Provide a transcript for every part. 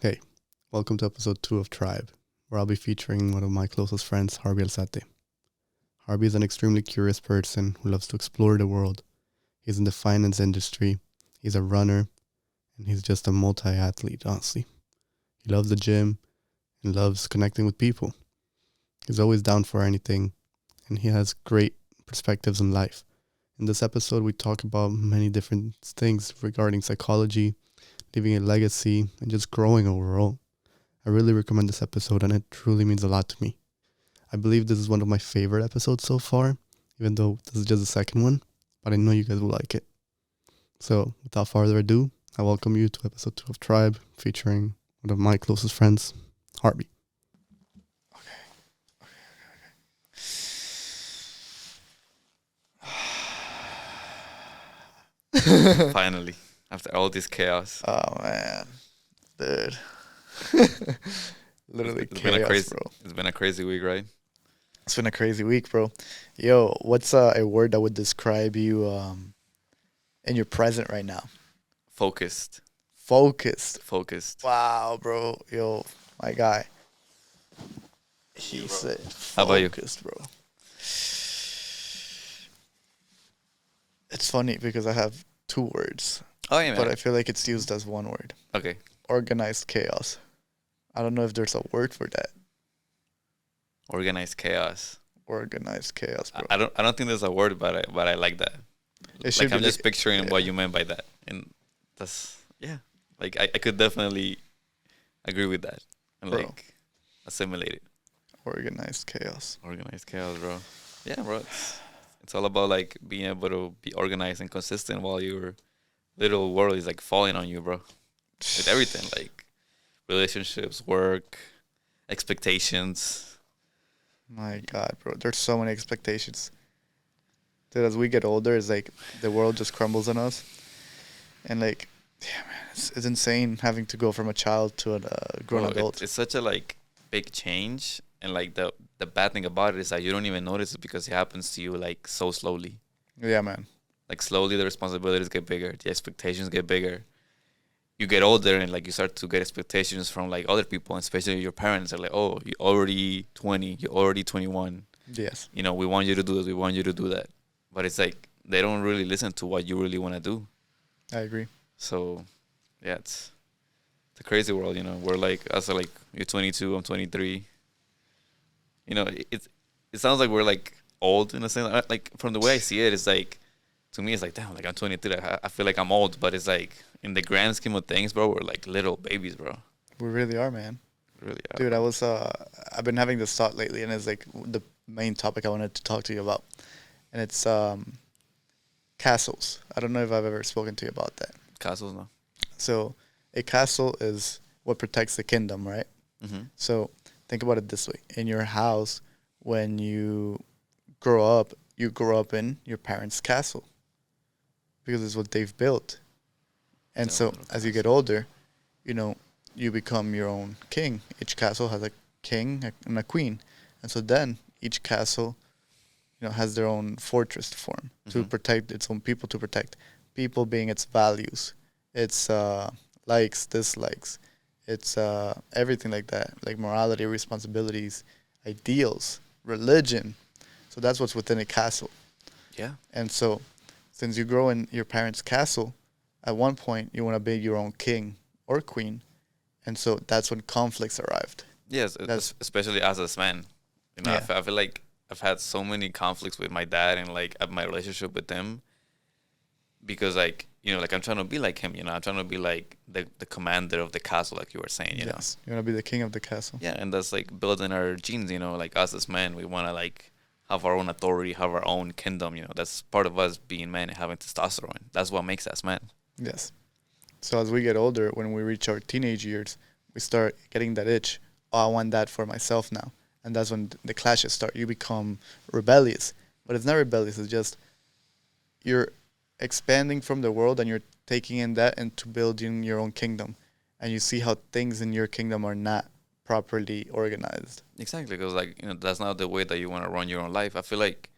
Hey, welcome to episode 2 of Tribe, where I'll be featuring one of my closest friends, Harby Alzate. Harby is an extremely curious person who loves to explore the world. He's in the finance industry, he's a runner, and he's just a multi-athlete, honestly. He loves the gym and loves connecting with people. He's always down for anything, and he has great perspectives in life. In this episode, we talk about many different things regarding psychology, leaving a legacy, and just growing overall. I really recommend this episode, and it truly means a lot to me. I believe this is one of my favorite episodes so far, even though this is just the second one, but I know you guys will like it. So, without further ado, I welcome you to episode 2 of Tribe, featuring one of my closest friends, Harby. Finally, after all this chaos. Oh man, dude. Literally It's chaos, been a crazy, bro. It's been a crazy week, right? It's been a crazy week, bro. Yo, what's a word that would describe you in your present right now? Focused. Focused. Wow, bro. Yo, my guy. He said How about you? focused, bro. It's funny because I have two words, Oh yeah, man. but I feel like it's used as one word. Okay. Organized chaos. I don't know if there's a word for that. Organized chaos. Organized chaos, bro. I don't think there's a word, but I like that. It should Like I'm be just picturing yeah. what you meant by that, and that's yeah. Like I could definitely agree with that and Bro. like assimilate it. Organized chaos. Organized chaos, bro. Yeah, bro. It's all about like being able to be organized and consistent while your little world is like falling on you, bro. With everything, like relationships, work, expectations. My God, bro. There's so many expectations. Dude, as we get older, it's like the world just crumbles on us. And like, yeah, man, it's insane having to go from a child to a grown Bro, adult. it's such a like big change, and like the bad thing about it is that you don't even notice it because it happens to you like so slowly. Yeah, man. Like slowly, the responsibilities get bigger, the expectations get bigger. You get older, and like you start to get expectations from like other people, and especially your parents are like, "Oh, you're already 20, you're already 21. Yes. You know, we want you to do this, we want you to do that." But it's like they don't really listen to what you really want to do. I agree. So, yeah, it's a crazy world. You know, we're like us are like you're 22, I'm 23. You know, it sounds like we're like old in a sense. Like from the way I see it, it's like to me, it's like damn, like I'm 23. I feel like I'm old, but it's like in the grand scheme of things, bro, we're like little babies, bro. We really are, man. We really are. Dude, I've been having this thought lately, and it's like the main topic I wanted to talk to you about. And it's castles. I don't know if I've ever spoken to you about that. Castles, no. So a castle is what protects the kingdom, right? Mm-hmm. So think about it this way. In your house, when you grow up in your parents' castle because it's what they've built. And Yeah, so little as you castle. get older, you become your own king. Each castle has a king and a queen. And so then each castle, has their own fortress to form to Mhm. protect its own people, to protect people being its values, its likes, dislikes, its everything like that, like morality, responsibilities, ideals, religion. So that's what's within a castle. Yeah. And so since you grow in your parents' castle, at one point you want to be your own king or queen. And so that's when conflicts arrived. Yes, That's- especially as a man. You know, Yeah. I feel like I've had so many conflicts with my dad and like my relationship with him because like like I'm trying to be like him. You know, I'm trying to be like the commander of the castle, like you were saying. You know. Yes. You want to be the king of the castle. Yeah, and that's like building our genes. You know, like us as men, we want to like have our own authority, have our own kingdom. You know, that's part of us being men and having testosterone. That's what makes us men. Yes. So as we get older, when we reach our teenage years, we start getting that itch. Oh, I want that for myself now. And that's when the clashes start. You become rebellious. But it's not rebellious. It's just you're expanding from the world and you're taking in that into building your own kingdom. And you see how things in your kingdom are not properly organized. Exactly, because like that's not the way that you want to run your own life. I feel like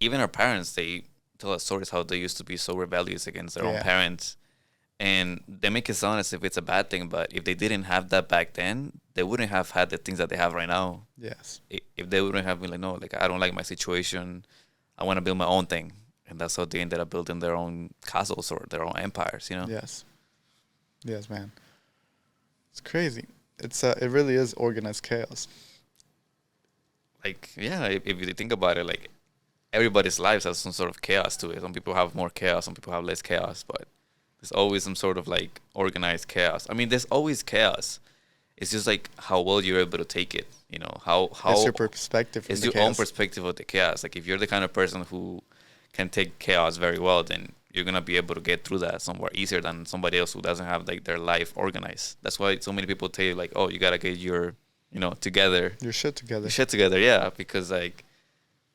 even our parents, they tell us stories how they used to be so rebellious against their own Yeah. parents, And they make it sound as if it's a bad thing, but if they didn't have that back then, they wouldn't have had the things that they have right now. Yes. If they wouldn't have been like, no, like I don't like my situation, I want to build my own thing, and that's how they ended up building their own castles or their own empires. You know? Yes. Yes, man. It's crazy. It really is organized chaos. Like, yeah, if you think about it, like everybody's lives has some sort of chaos to it. Some people have more chaos, some people have less chaos, but there's always some sort of like organized chaos. I mean, there's always chaos. It's just like how well you're able to take it. You know, how It's your perspective from it's the your chaos. own perspective of the chaos. Like if you're the kind of person who can take chaos very well, then you're gonna be able to get through that somewhere easier than somebody else who doesn't have like their life organized. That's why so many people tell you like, oh, you gotta get your, you know, together, Your shit together. your shit together. Yeah, because like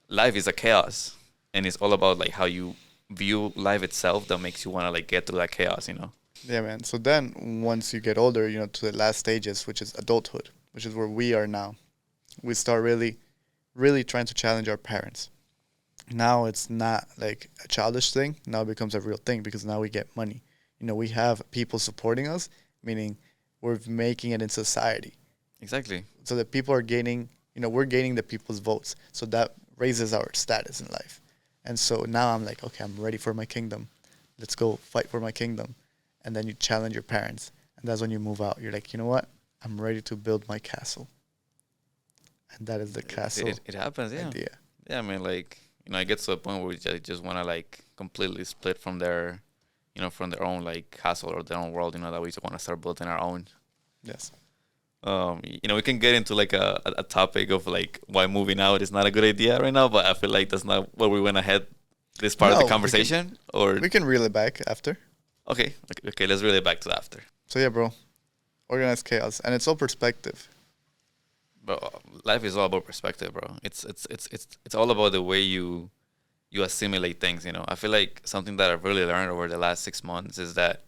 life is a chaos, and it's all about like how you view life itself that makes you wanna like get through that chaos. You know. Yeah, man. So then, once you get older, to the last stages, which is adulthood, which is where we are now, we start really, really trying to challenge our parents. Now it's not like a childish thing. Now it becomes a real thing because now we get money. We have people supporting us, meaning we're making it in society. Exactly. So that people are gaining, we're gaining the people's votes. So that raises our status in life. And so now I'm like, okay, I'm ready for my kingdom. Let's go fight for my kingdom. And then you challenge your parents. And that's when you move out. You're like, you know what? I'm ready to build my castle. And that is the castle It happens. Yeah. idea. Yeah. I mean, like it gets to a point where you just want to like completely split from their, from their own like castle or their own world. That we just want to start building our own. Yes. We can get into like a topic of like why moving out is not a good idea right now, but I feel like that's not where we went ahead this part of No, the conversation. We can reel it back after. Okay, let's reel it back to after. So yeah, bro. Organized chaos. And it's all perspective. Bro, life is all about perspective, bro. It's all about the way you assimilate things. I feel like something that I've really learned over the last 6 months is that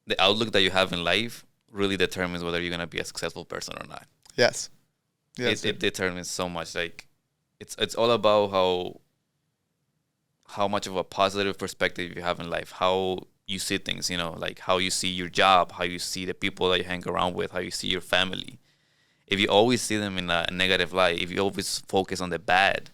the outlook that you have in life really determines whether you're gonna be a successful person or not. Yes. Yes. It determines so much. Like it's all about how much of a positive perspective you have in life, how you see things, like how you see your job, how you see the people that you hang around with, how you see your family. If you always see them in a negative light, if you always focus on the bad,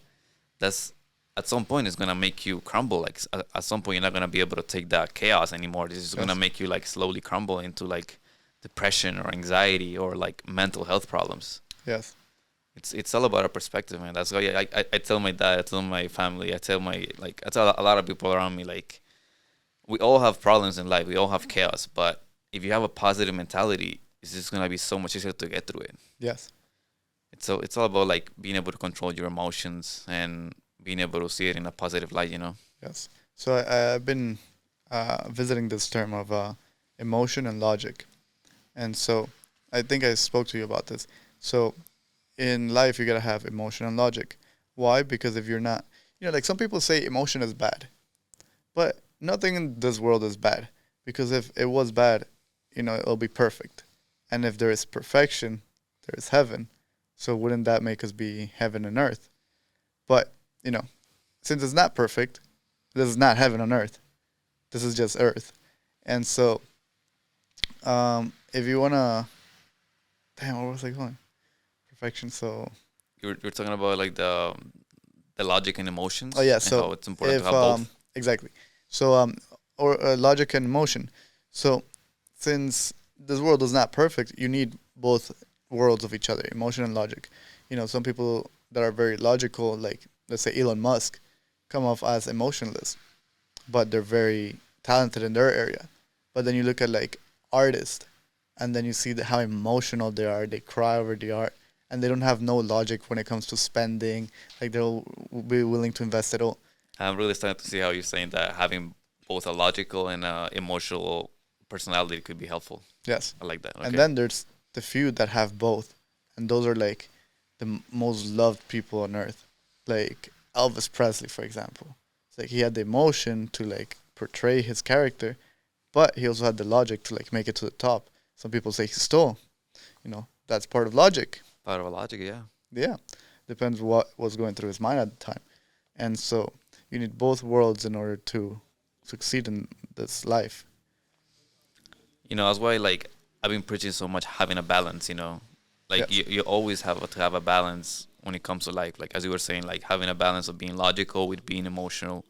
that's at some point it's gonna make you crumble. Like at some point you're not gonna be able to take that chaos anymore. This is gonna make you like slowly crumble into like depression or anxiety or like mental health problems. Yes. It's all about our perspective, man. That's why I tell my dad, I tell my family, I tell a lot of people around me, like we all have problems in life, we all have chaos, but if you have a positive mentality, it's just gonna be so much easier to get through it. Yes. It's all about like being able to control your emotions and being able to see it in a positive light, Yes. So I've been visiting this term of emotion and logic. And so I think I spoke to you about this. So in life, you got to have emotion and logic. Why? Because if you're not, like some people say emotion is bad. But nothing in this world is bad. Because if it was bad, it'll be perfect. And if there is perfection, there is heaven. So wouldn't that make us be heaven and earth? But, since it's not perfect, this is not heaven on earth. This is just earth. And so, if you want to... Damn, what was I going? Perfection, so... You're talking about like the logic and emotions. Oh, yeah, and so how it's important to have both. Exactly. So, logic and emotion. So, since this world is not perfect, you need both worlds of each other, emotion and logic. Some people that are very logical, like, let's say Elon Musk, come off as emotionless, but they're very talented in their area. But then you look at, like, artists, and then you see how emotional they are. They cry over the art, and they don't have no logic when it comes to spending. Like, they'll be willing to invest it all. I'm really starting to see how you're saying that having both a logical and emotional personality could be helpful. Yes. I like that. Okay. And then there's the few that have both. And those are like the most loved people on earth. Like Elvis Presley, for example. It's like he had the emotion to like portray his character, but he also had the logic to like make it to the top. Some people say he stole. That's part of logic. Part of a logic, yeah. Yeah. Depends what was going through his mind at the time. And so you need both worlds in order to succeed in this life. That's why like I've been preaching so much having a balance. Like Yes. you always have to have a balance when it comes to life. Like as you were saying, like having a balance of being logical with being emotional.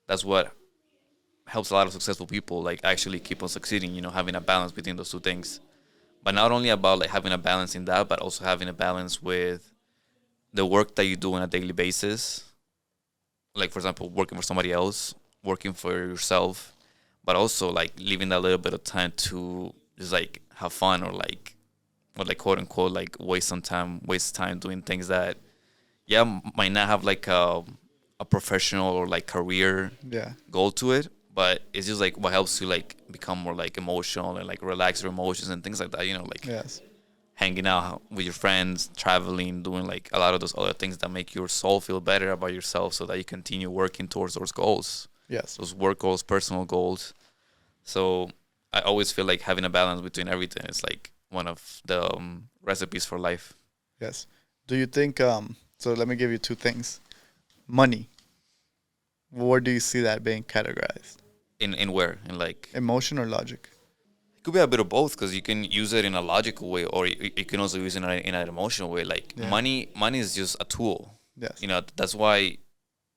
That's what helps a lot of successful people like actually keep on succeeding. Having a balance between those two things. But not only about like having a balance in that, but also having a balance with the work that you do on a daily basis. Like for example, working for somebody else, working for yourself, but also like leaving that little bit of time to just like have fun or like quote unquote like waste time doing things that might not have like a professional or like career Yeah. goal to it, but it's just like what helps you like become more like emotional and like relax your emotions and things like that. Like Yes. hanging out with your friends, traveling, doing like a lot of those other things that make your soul feel better about yourself, so that you continue working towards those goals, Yes. those work goals, personal goals. So I always feel like having a balance between everything is like one of the recipes for life. Yes. Do you think so let me give you two things. Money. Where do you see that being categorized? In where? In like Emotion or logic? it could be a bit of both, because you can use it in a logical way, or you can also use it in an emotional way. Like Yeah. money is just a tool. Yes. That's why,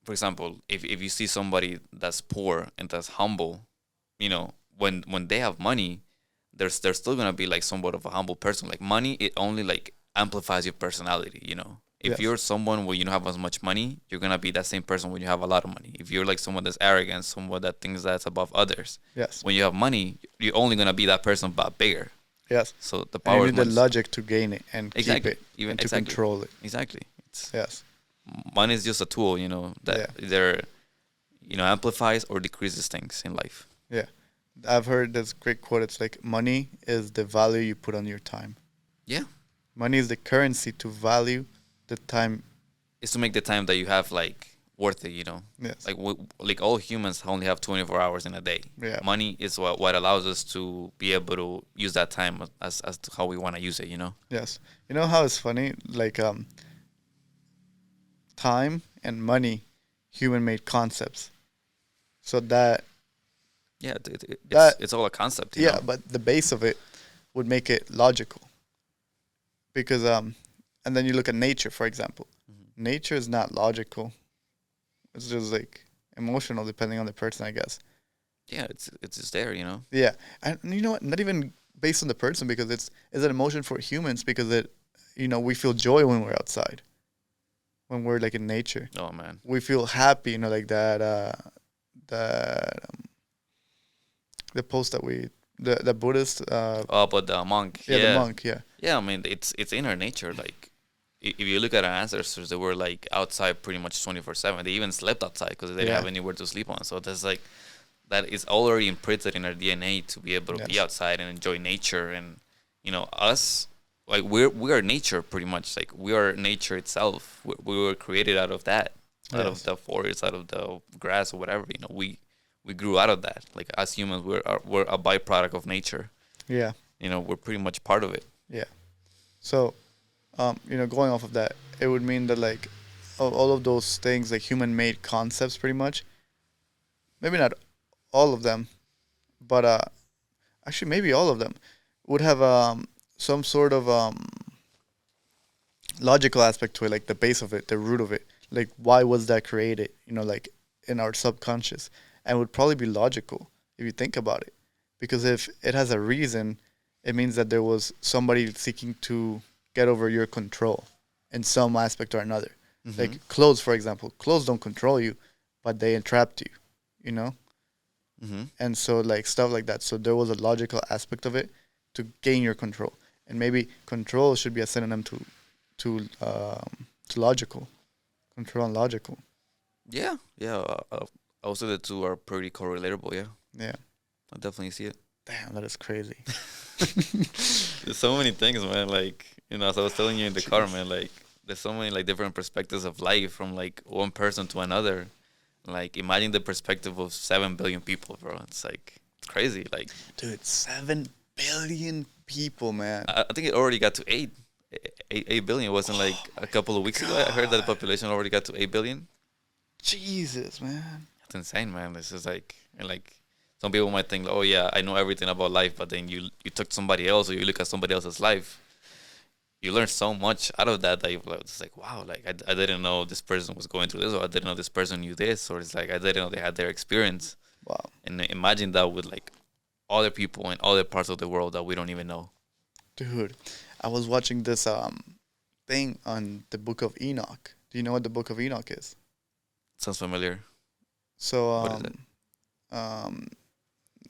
for example, if you see somebody that's poor and that's humble, when they have money, they're still gonna be like somewhat of a humble person. Like money, it only like amplifies your personality. If Yes. you're someone where you don't have as much money, you're gonna be that same person when you have a lot of money. If you're like someone that's arrogant, someone that thinks that's above others, Yes. when you have money, you're only gonna be that person but bigger. Yes. So the And power you of need the money. logic to gain it and Exactly. keep it Even and to exactly. control it. Exactly. It's Yes. money is just a tool, that Yeah. either amplifies or decreases things in life. Yeah. I've heard this great quote. It's like money is the value you put on your time. Yeah. Money is the currency to value the time. It's to make the time that you have like worth it. Yes. Like all humans only have 24 hours in a day. Yeah. Money is what allows us to be able to use that time as to how we want to use it. Yes. You know how it's funny? Like time and money, human made concepts. So that Yeah, That- it's all a concept. You yeah, know? but the base of it would make it logical. Because and then you look at nature, for example. Mhm. Nature is not logical. It's just like emotional depending on the person, I guess. Yeah, it's just there. Yeah. And you know what? Not even based on the person, because it's an emotion for humans, because we feel joy when we're outside. When we're like in nature. Oh man. We feel happy, like that the post that the Buddhist Oh, but the monk. the Yeah. monk, yeah. Yeah, I mean it's in our nature. Like if you look at our ancestors, they were like outside pretty much 24/7. They even slept outside because they didn't Yeah. have anywhere to sleep on. So there's like that is already imprinted in our DNA to be able to be Yes. outside and enjoy nature. And us, like we are nature pretty much. Like we are nature itself. We were created out of that, out of Yes. the forest, out of the grass or whatever. We grew out of that. Like as humans, we're a byproduct of nature. Yeah. We're pretty much part of it. Yeah. So, going off of that, it would mean that like all of those things, like human-made concepts, pretty much. Maybe not all of them, but actually maybe all of them would have some sort of logical aspect to it, like the base of it, the root of it. Like why was that created? Like in our subconscious, and would probably be logical if you think about it, because if it has a reason, it means that there was somebody seeking to get over your control in some aspect or another. Mhm. Like clothes, for example. Clothes don't control you, but they entrapped you, Mm-hmm. And so like stuff like that. So there was a logical aspect of it to gain your control. And maybe control should be a synonym to logical. Control and logical. Yeah, yeah. Also, the two are pretty correlatable. Yeah, Yeah. I definitely see it. Damn, that is crazy. There's so many things, man. Like as I was telling you in the car, Jeez. man. Like there's so many like different perspectives of life from like one person to another. Like imagine the perspective of 7 billion people, bro. It's like it's crazy. Like Dude, 7 billion people, man. I think it already got to 8 billion. It wasn't like a couple of weeks ago. I heard that the population already got to 8 billion. Jesus, man. That's insane, man. This is like some people might think, oh yeah, I know everything about life, but then you took somebody else or you look at somebody else's life, you learn so much out of that you like, it's like wow, like I didn't know this person was going through this, or I didn't know this person knew this, or it's like I didn't know they had their experience. Wow. And imagine that with like other people in other parts of the world that we don't even know. Dude, I was watching this thing on the Book of Enoch. Do you know what the Book of Enoch is? Sounds familiar. So What is it? um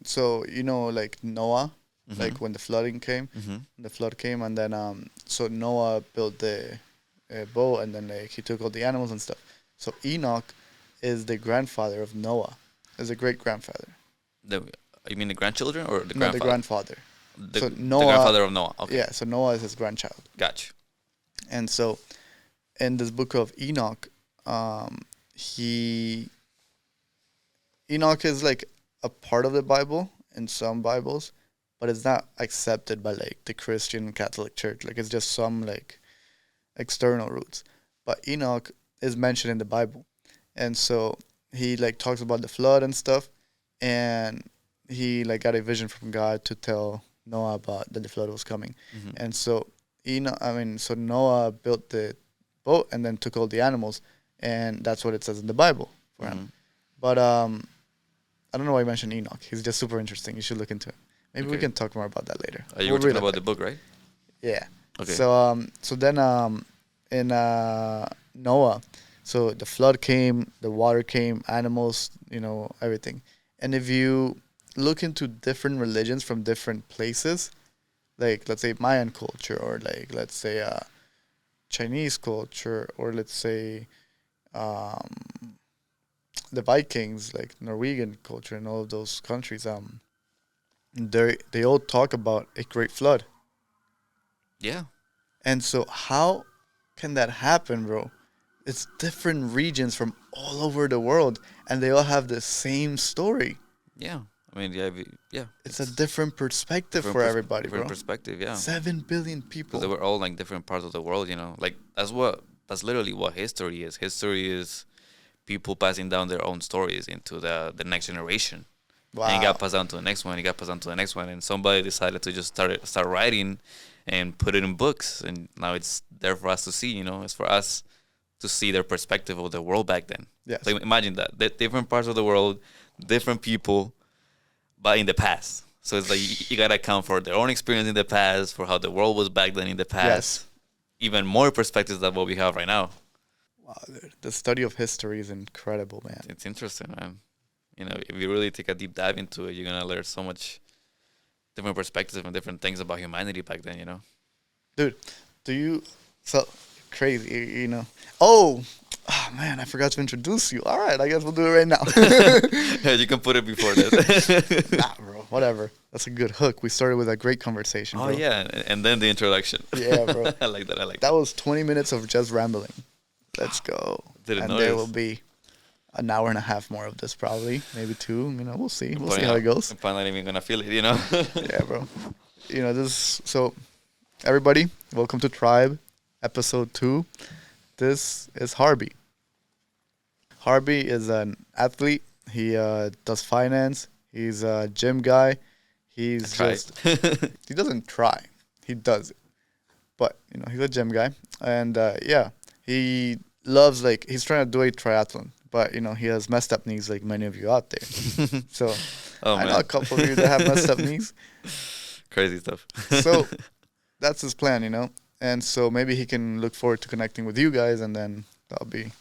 so you know like Noah, Mm-hmm. like when the flooding came, Mm-hmm. the flood came, and then so Noah built the boat, and then like he took all the animals and stuff. So Enoch is the grandfather of Noah, is a great grandfather. The you mean the grandchildren or the No, the grandfather? grandfather. So The Noah, grandfather of Noah. Okay, yeah, so Noah is his grandchild. gotcha. And so in this book of Enoch, he Enoch is like a part of the Bible in some Bibles, but it's not accepted by like the Christian Catholic Church. Like it's just some like external roots. But Enoch is mentioned in the Bible, and so he like talks about the flood and stuff, and he like got a vision from God to tell Noah about that the flood was coming, Mm-hmm. and so so Noah built the boat and then took all the animals, and that's what it says in the Bible for him. Mm-hmm. But I don't know why I mentioned Enoch. He's just super interesting. You should look into him. Maybe we Okay. can talk more about that later. You We'll were read talking up about there. the book, right? Yeah. Okay. So then in Noah, so the flood came, the water came, animals, everything. And if you look into different religions from different places, like let's say Mayan culture, or like let's say Chinese culture, or let's say um, the Vikings, like Norwegian culture, and all of those countries, they all talk about a great flood. Yeah. And so how can that happen, bro? It's different regions from all over the world, and they all have the same story. Yeah. I mean, yeah, yeah. It's a different perspective different for everybody, different bro. perspective. Yeah. 7 billion Because people. they were all like different parts of the world, you know. Like that's literally what history is. History is people passing down their own stories into the next generation. And it Wow. got passed down to the next one. It got passed down to the next one, and somebody decided to just start writing and put it in books. And now it's there for us to see. You know, it's for us to see their perspective of the world back then. Yes. Like imagine that different parts of the world, different people, but in the past. So it's like you gotta account for their own experience in the past, for how the world was back then in the past. Yes. Even more perspectives than what we have right now. Wow, dude. The study of history is incredible, man. It's interesting, man. You know, if you really take a deep dive into it, you're gonna learn so much different perspectives and different things about humanity back then. You know. Dude, do you so crazy? Oh man, I forgot to introduce you. All right, I guess we'll do it right now. Yeah, you can put it before that. Nah, bro. Whatever. That's a good hook. We started with a great conversation, Oh bro. yeah, and then the introduction. Yeah, bro. I like that. I like that. That was 20 minutes of just rambling. Let's go. Didn't And know there this. will be an hour and a half more of this, probably. Maybe 2. We'll see. We'll But, see you how know, it goes. I'm probably not even gonna feel it. You know. Yeah, bro. So everybody, welcome to Tribe, episode 2. This is Harby. Harby is an athlete. He does finance. He's a gym guy. He's Try. just he doesn't try. He does it. But he's a gym guy, and yeah, he loves he's trying to do a triathlon, but he has messed up knees like many of you out there. So Oh I man. know a couple of you that have messed up knees. Crazy stuff. So that's his plan, and so maybe he can look forward to connecting with you guys, and then that'll be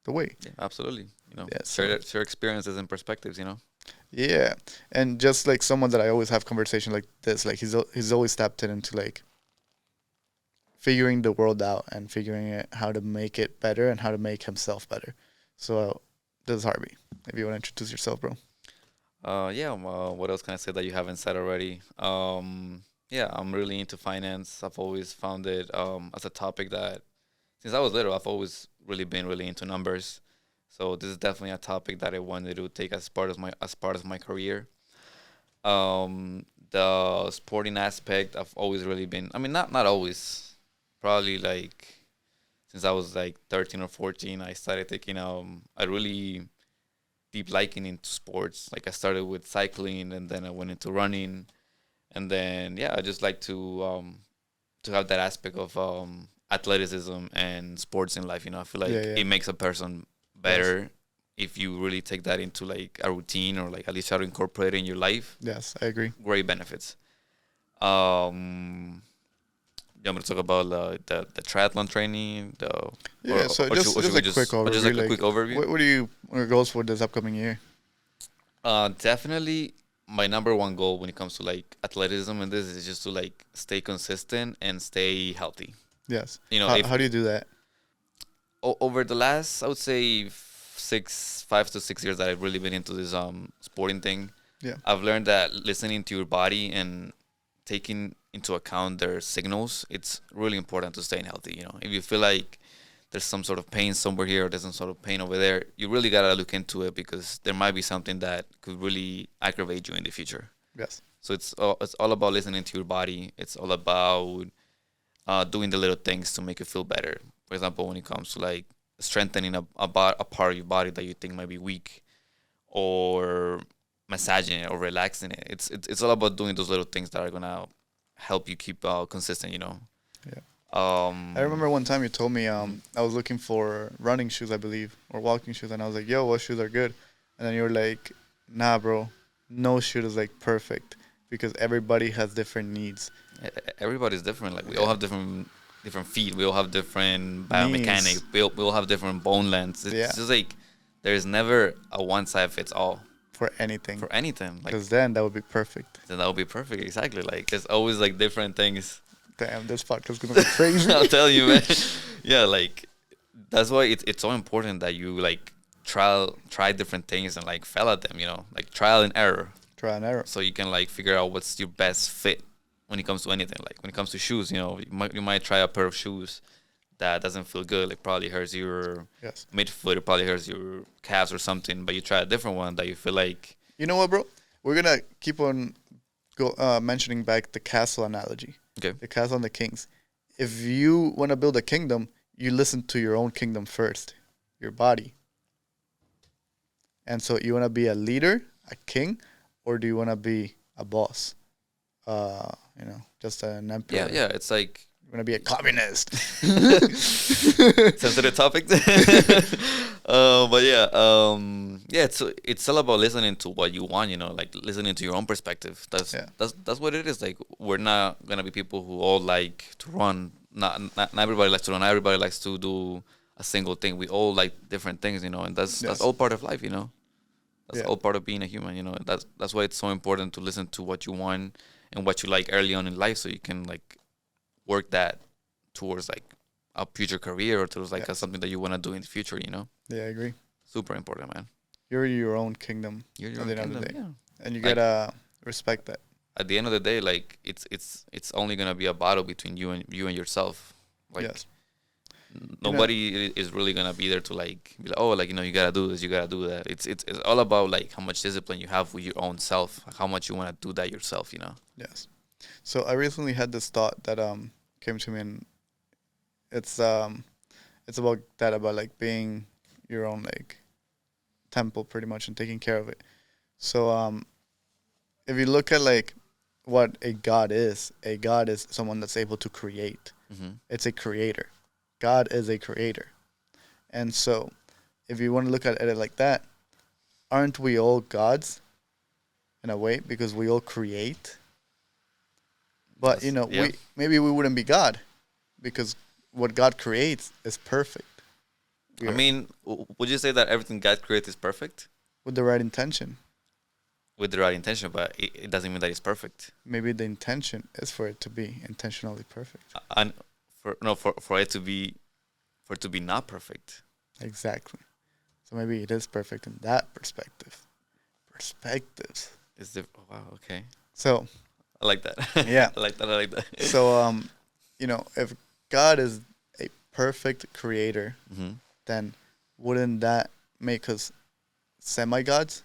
the way. Yeah, absolutely. You know, Yeah, share experiences and perspectives. You know. Yeah, and just like someone that I always have conversation like this, like he's always tapped into like figuring the world out and figuring it how to make it better and how to make himself better. So this is Harvey. If you want to introduce yourself, bro. Yeah. What else can I say that you haven't said already? Yeah, I'm really into finance. I've always found it as a topic that since I was little, I've always really been really into numbers. So this is definitely a topic that I wanted to take as part of my career. The sporting aspect, I've always really been. I mean, not always. Probably like since I was like 13 or 14, I started taking a really deep liking into sports. Like I started with cycling, and then I went into running, and then I just like to have that aspect of athleticism and sports in life. I feel Yeah, like yeah. it makes a person better if you really take that into like a routine, or like at least try to incorporate it in your life. Yes, I agree. Great benefits. Um, you want me to talk about the triathlon training, Yeah, so or should just we a quick or just overview. like a Like, quick overview? what are your goals for this upcoming year? Definitely my number one goal when it comes to like athleticism and this is just to like stay consistent and stay healthy. Yes. If How do you do that? over the last, I would say 5 to 6 years that I've really been into this sporting thing, Yeah. I've learned that listening to your body and taking into account their signals, it's really important to staying healthy. If you feel like there's some sort of pain somewhere here or there's some sort of pain over there, you really gotta look into it because there might be something that could really aggravate you in the future. Yes. So it's all about listening to your body. It's all about doing the little things to make you feel better. For example, when it comes to like strengthening a part of your body that you think might be weak, or massaging it or relaxing it. It's all about doing those little things that are gonna help you keep consistent. Yeah. Um, I remember one time you told me I was looking for running shoes, I believe, or walking shoes, and I was like, "Yo, what shoes are good?" And then you were like, "Nah, bro, no shoe is like perfect because everybody has different needs." everybody's different. Like we all Yeah. have different feet. We all have different Knees. biomechanics. We all have different bone lengths. It's Yeah. just like there's never a one size fits all For anything, for anything. Like because then that would be perfect. then that would be perfect. Exactly. Like there's always like different things. Damn, this podcast is gonna be crazy. I'll tell you, man. Yeah, like that's why it's so important that you like try different things and like fail at them. Like trial and error, Try and error. so you can like figure out what's your best fit when it comes to anything. Like when it comes to shoes, you might try a pair of shoes that doesn't feel good. Like probably hurts your Yes. midfoot, or probably hurts your calves or something. But you try a different one that you feel like You know what, bro? We're gonna keep on mentioning back the castle analogy. okay. The castle and the kings. If you want to build a kingdom, you listen to your own kingdom first, your body. And so, you want to be a leader, a king, or do you want to be a boss? Just an emperor. Yeah, yeah. It's like You want to be a communist. sensitive topic. But yeah, it's all about listening to what you want, like listening to your own perspective. That's what it is. Like we're not gonna be people who all like to run. Not everybody likes to run. Not everybody likes to do a single thing. We all like different things, and that's Yes. all part of life, That's Yeah. all part of being a human, That's why it's so important to listen to what you want and what you like early on in life, so you can like work that towards like a future career or towards like Yes. something that you want to do in the future. Yeah, I agree. Super important, man. You're your own kingdom, You're At your the own end of the kingdom, yeah. and you Like- gotta respect that. At the end of the day, like it's only gonna be a battle between you and yourself. Like Yes. nobody is really gonna be there to like be like, oh, like you gotta do this, you gotta do that. It's all about like how much discipline you have with your own self, how much you want to do that yourself. Yes. So I recently had this thought that came to me, and it's about like being your own like temple pretty much and taking care of it. So if you look at like what a god is someone that's able to create. Mm-hmm. It's a creator. God is a creator. And so if you want to look at it like that, aren't we all gods in a way because we all create? But Yeah. we wouldn't be God because what God creates is perfect. I mean, would you say that everything God created is perfect With the right intention. with the right intention, but it doesn't mean that it's perfect? Maybe the intention is for it to be intentionally perfect. And for it to be not perfect. Exactly. So maybe it is perfect in that perspective. Perspectives. Is the wow, okay. So I like that. Yeah. I like that. so if God is a perfect creator, Mm-hmm. then wouldn't that make us semi-gods?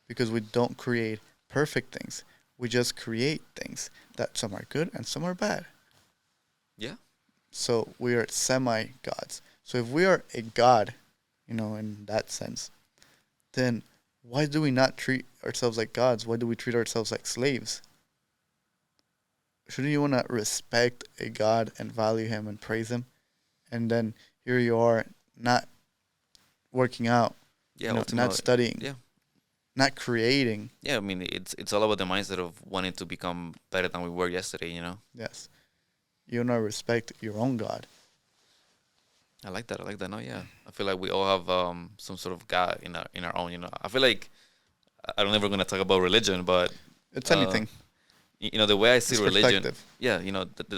Because we don't create perfect things. We just create things that some are good and some are bad. Yeah. So we are semi-gods. So if we are a god, in that sense, then why do we not treat ourselves like gods? Why do we treat ourselves like slaves? Shouldn't you want to respect a god and value him and praise him? And then here you are, not working out, Yeah, you know, not ultimately, studying, yeah, not creating. yeah. I mean, it's all about the mindset of wanting to become better than we were yesterday. Yes, you want to respect your own god. I like that. I like that. No, yeah. I feel like we all have some sort of God in our own. I feel like I don't ever gonna talk about religion, but It's uh, anything. the way I see It's religion, perspective. yeah,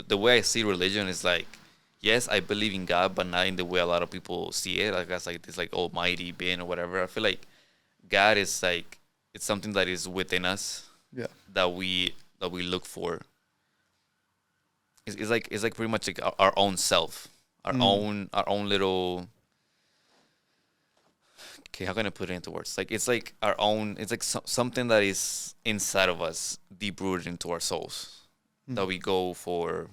the way I see religion is like, yes, I believe in God, but not in the way a lot of people see it. Like that's like this like almighty being or whatever. I feel like God is like it's something that is within us Yeah. that we look for. It's like pretty much like our own self, Mm. our own little. Okay, how can I put it into words? Like it's like our own. It's like something that is inside of us, deep rooted into our souls, that Mm. we go for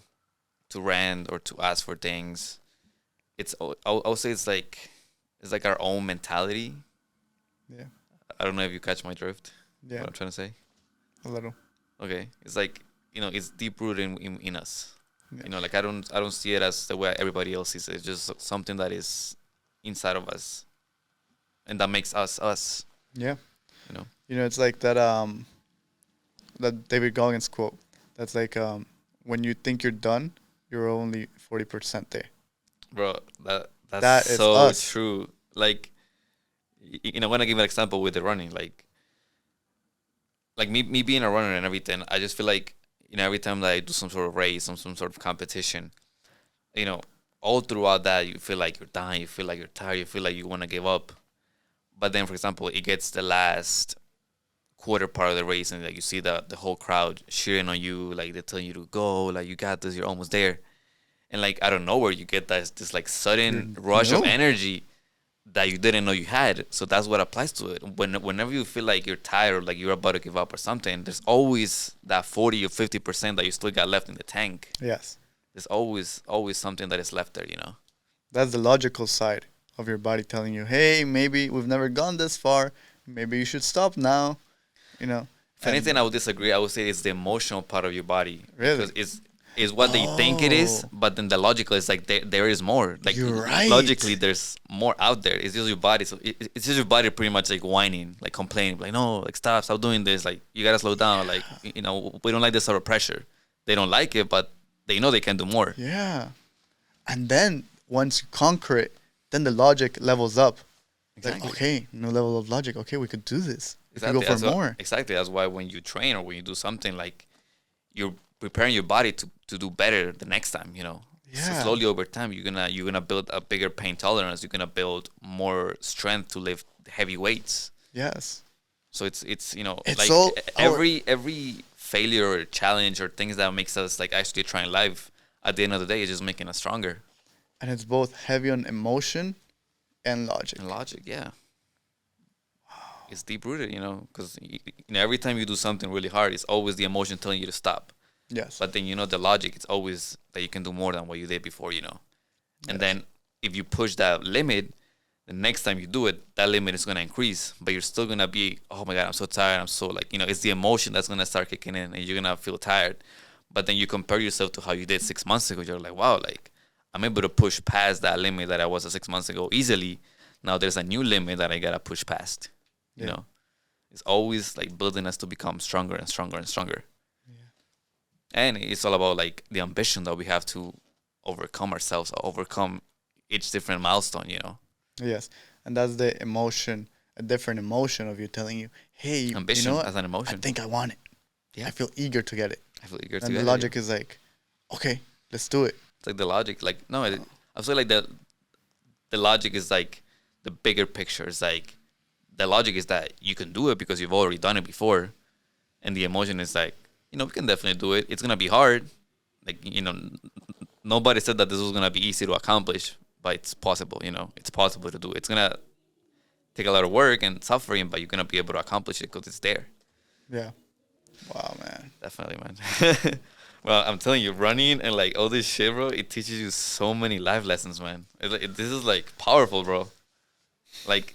to rant or to ask for things. I'll say it's like our own mentality. Yeah. I don't know if you catch my drift. Yeah. What I'm trying to say. A little. Okay, it's like it's deep rooted in us. Yeah. Like I don't see it as the way everybody else sees it. It's just something that is inside of us, and that makes us us. Yeah. You know, It's like that David Goggins quote. That's like when you think you're done, you're only 40% there. bro. That's That is so us. true. Like, when I give an example with the running, like me being a runner and everything, I just feel like every time that I do some sort of race, some sort of competition, you know, all throughout that you feel like you're dying, you feel like you're tired, you feel like you want to give up. But then, for example, it gets the last quarter part of the race, and like you see the whole crowd cheering on you, like they're telling you to go, like you got this, you're almost there, and like out of nowhere you get this like You're sudden rush of no. energy that you didn't know you had. So that's what applies to it. Whenever you feel like you're tired or like you're about to give up or something, there's always that 40 or 50% that you still got left in the tank. Yes. There's always something that is left there. That's the logical side of your body telling you, hey, maybe we've never gone this far. Maybe you should stop now. You know. If And anything, I would disagree. I would say it's the emotional part of your body really. because it's what they think it is, Oh, but then the logical is like there is more. Like you're right. logically, there's more out there. It's just your body. So it's just your body pretty much like whining, like complaining, like no, like stop doing this. Like you gotta slow down. Like we don't like this sort of pressure. They don't like it, but they know they can do more. Yeah. And then once you conquer it, then the logic levels up. Exactly. Like, okay, new level of logic. Okay, we could do this. We could Exactly. go for more. Exactly. That's why when you train or when you do something, like you're preparing your body to do better the next time. So Yeah. slowly over time, you're gonna build a bigger pain tolerance. You're gonna build more strength to lift heavy weights. Yes. So it's It's like all every failure or challenge or things that makes us like actually trying life at the end of the day is just making us stronger. And it's both heavy on emotion and logic. And logic, yeah. It's deep rooted, because every time you do something really hard, it's always the emotion telling you to stop. Yes. But then the logic, it's always that you can do more than what you did before. And Yes. then if you push that limit, the next time you do it, that limit is gonna increase. But you're still gonna be, oh my god, I'm so tired. I'm so it's the emotion that's gonna start kicking in, and you're gonna feel tired. But then you compare yourself to how you did 6 months ago. You're like, wow, like I'm able to push past that limit that I was at 6 months ago easily. Now there's a new limit that I gotta push past. You Yeah. know, it's always like building us to become stronger and stronger and stronger. And it's all about like the ambition that we have to overcome ourselves, overcome each different milestone. Yes. And that's the emotion, a different emotion of you telling you, hey, Ambition you know what? as an I emotion. think I want it. Yeah. I feel eager to get it. I feel eager to And get the it, logic yeah. is like, okay, let's do it. It's like the logic. Like no, I feel like the logic is like the bigger picture. It's like the logic is that you can do it because you've already done it before, and the emotion is like we can definitely do it. It's gonna be hard. Like nobody said that this was gonna be easy to accomplish, but it's possible. It's possible to do it. It's gonna take a lot of work and suffering, but you're gonna be able to accomplish it because it's there. Yeah. Wow, man. Definitely, man. Well, I'm telling you, running and like all this shit, bro, it teaches you so many life lessons, man. This is like powerful, bro. Like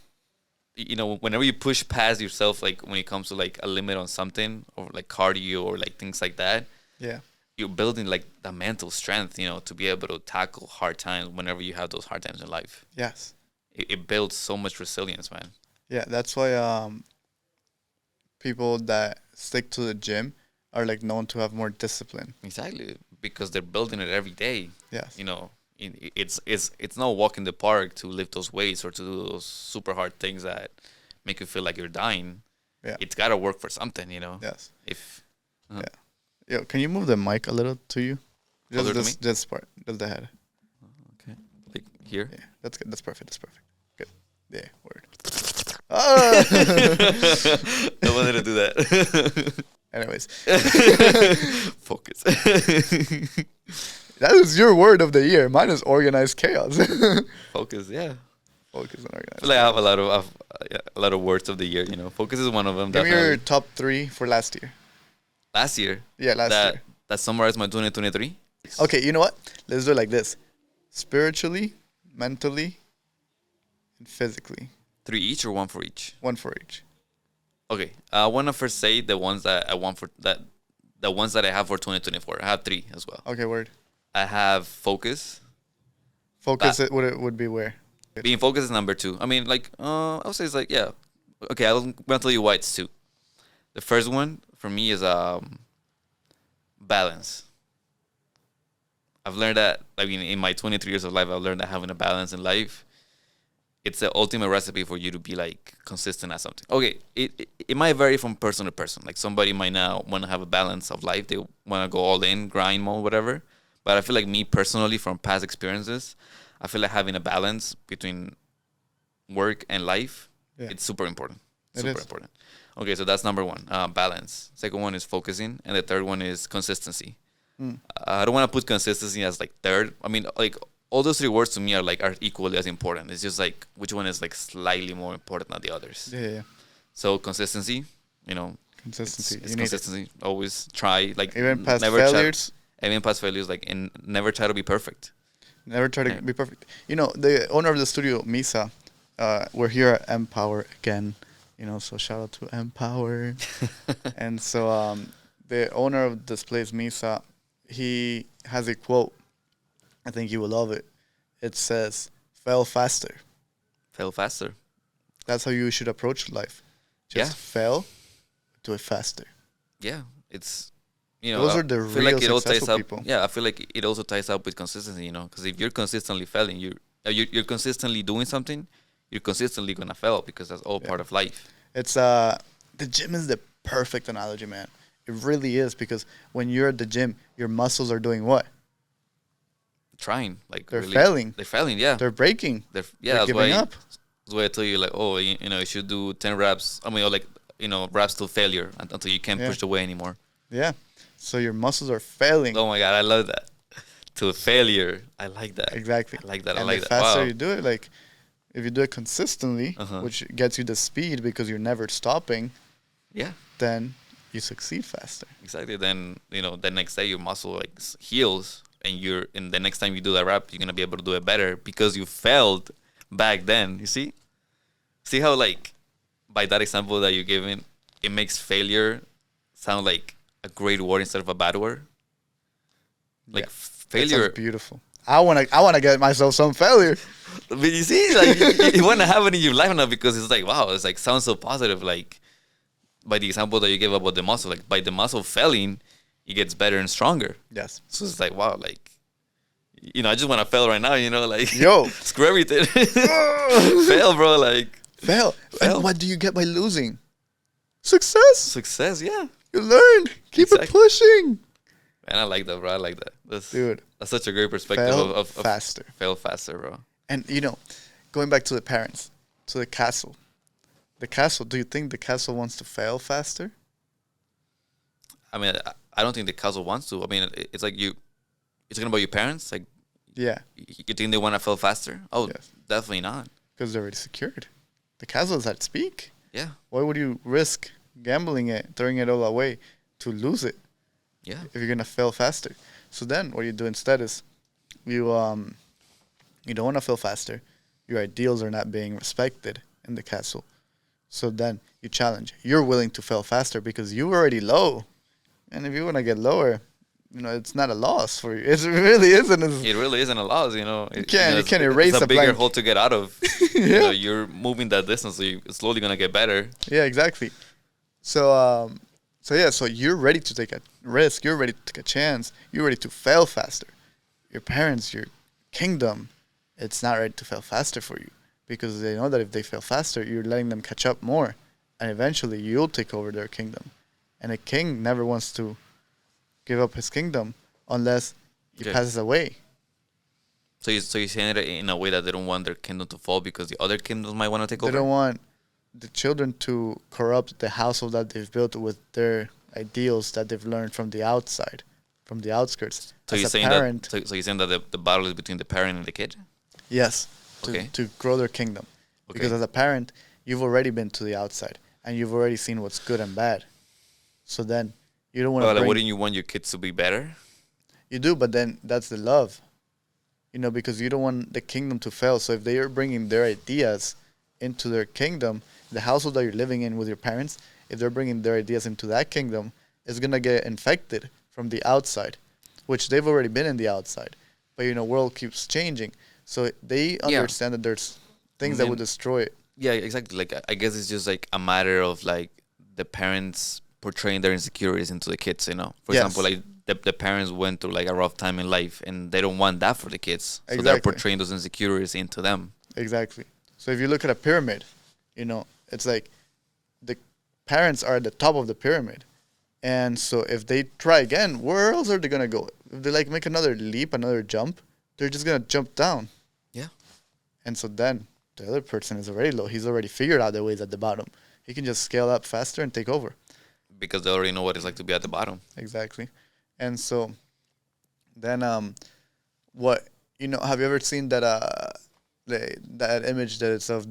whenever you push past yourself, like when it comes to like a limit on something or like cardio or like things like that, Yeah. you're building like the mental strength, to be able to tackle hard times whenever you have those hard times in life. Yes. It builds so much resilience, man. Yeah. That's why people that stick to the gym are like known to have more discipline. Exactly, because they're building it every day. Yes. It's not walk in the park to lift those weights or to do those super hard things that make you feel like you're dying. Yeah. It's got to work for something, Yes. If Yeah. Yo, can you move the mic a little to you? Closer to Just this part, just the head. Okay, like here. Yeah, that's good. That's perfect. That's perfect. Good. Yeah, word. Ah! I wanted to do that. Anyways, Focus. that was your word of the year. Mine is organized chaos. Focus, yeah. Focus on I organized. feel like I have a lot of words of the year. Focus is one of them. Give me Definitely. your top 3 for last year. Last year. Yeah, last year. That summarized my 2023. Okay, you know what? Let's do it like this: spiritually, mentally, and physically. 3 each or 1 for each? 1 for each. Okay, I want to first say the ones that I want for that, the ones that I have for 2024. I have 3 as well. Okay, word. I have focus. Focus it would be where? Being focused is number 2. I mean, like, I would say it's like, yeah. Okay, I'm gonna tell you why it's 2. The first one for me is balance. I've learned that. I mean, in my 23 years of life, I've learned that having a balance in life, it's the ultimate recipe for you to be like consistent at something. Okay, it might vary from person to person. Like somebody might not want to have a balance of life; they want to go all in, grind mode, whatever. But I feel like me personally, from past experiences, I feel like having a balance between work and life, it's super important. Super important. Okay, so that's number 1, balance. Second one is focusing, and the third one is consistency. I don't want to put consistency as like third. I mean, like all those 3 words to me are equally as important. It's just like which one is like slightly more important than the others. Yeah. So consistency, Consistency. It's consistency. Always try, like Even past never failures. Even past failures, like, and never try to be perfect. Never try to be perfect. The owner of the studio, Misa, we're here at Empower again. So shout out to Empower. And so the owner of this place, Misa, he has a quote. I think you will love it. It says, "Fail faster." Fail faster. That's how you should approach life. Just fail, do it faster. Yeah, it's those are the real successful people. Yeah, I feel like it also ties up with consistency. Because if you're consistently failing, you're consistently doing something, you're consistently gonna fail because that's all part of life. It's the gym is the perfect analogy, man. It really is, because when you're at the gym, your muscles are doing what? Trying, like they're really, failing. They're failing, yeah. They're breaking. They're giving up. That's why I tell you, like, you should do 10 reps. I mean, or like, reps to failure until you can't push the weight anymore. Yeah. So your muscles are failing. Oh my God, I love that. To failure, I like that. Exactly. I like that. And I like the that. faster you do it, like if you do it consistently, Uh-huh. which gets you the speed because you're never stopping, Yeah, then you succeed faster. exactly. Then the next day your muscle like heals, and the next time you do that rep, you're gonna be able to do it better because you failed back then. You see how, like, by that example that you're giving, it makes failure sound like a great word instead of a bad word. Like failure, That sounds beautiful. I wanna get myself some failure. but you see, like you want to have it in your life now because it's like, wow, it's like sounds so positive. Like by the example that you gave about the muscle, like by the muscle failing, it gets better and stronger. Yes. So it's like, wow, like, I just want to fail right now, like, Yo. screw everything. Fail, bro, like. Fail. Fail. And what do you get by losing? Success. Success, yeah. You learn. Keep it pushing. Man, I like that, bro. I like that. Dude. That's such a great perspective of faster. Fail faster, bro. And, going back to the parents, to the castle. The castle, do you think the castle wants to fail faster? I mean, I don't think the castle wants to. I mean, it's like you're talking about your parents? Like, Yeah. you think they want to fail faster? Oh, Yes. definitely not. Because they're already secured. The castle is at speak. Yeah. Why would you risk gambling it, throwing it all away to lose it Yeah. if you're going to fail faster? So then what you do instead is you don't want to fail faster. Your ideals are not being respected in the castle. So then you challenge. You're willing to fail faster because you're already low. And if you want to get lower, it's not a loss for you. It really isn't. It really isn't a loss, you know. You can't It's erase a a bigger blank. hole to get out of. Yeah. You're moving that distance, so you're slowly gonna get better. Yeah, exactly. So, so you're ready to take a risk. You're ready to take a chance. You're ready to fail faster. Your parents, your kingdom, it's not ready to fail faster for you because they know that if they fail faster, you're letting them catch up more, and eventually you'll take over their kingdom. And a king never wants to give up his kingdom unless he Okay. passes away. So you're saying it in a way that they don't want their kingdom to fall because the other kingdoms might want to take They over. don't want the children to corrupt the household that they've built with their ideals that they've learned from the outside, from the outskirts. So As you're a saying parent, that. So you're saying that the battle is between the parent and the kid. yes, Okay. to grow their kingdom. Okay. Because as a parent, you've already been to the outside and you've already seen what's good and bad. So then you don't want to Well, like, bring. wouldn't you want your kids to be better? You do, but then that's the love. Because you don't want the kingdom to fail. So if they are bringing their ideas into their kingdom, the household that you're living in with your parents, if they're bringing their ideas into that kingdom, it's going to get infected from the outside, which they've already been in the outside. But, world keeps changing. So they Yeah. understand that there's things that And would destroy it. Yeah, exactly. Like I guess it's just like a matter of like the parents portraying their insecurities into the kids. For Yes. example, like the parents went through like a rough time in life, and they don't want that for the kids. So they're Exactly. portraying those insecurities into them. Exactly. So if you look at a pyramid, it's like the parents are at the top of the pyramid. And so if they try again, where else are they going to go? If they like make another leap, another jump, they're just going to jump down. Yeah. And so then the other person is already low. He's already figured out the ways at the bottom. He can just scale up faster and take over. Because they already know what it's like to be at the bottom. Exactly. And so then what have you ever seen that that image that it's of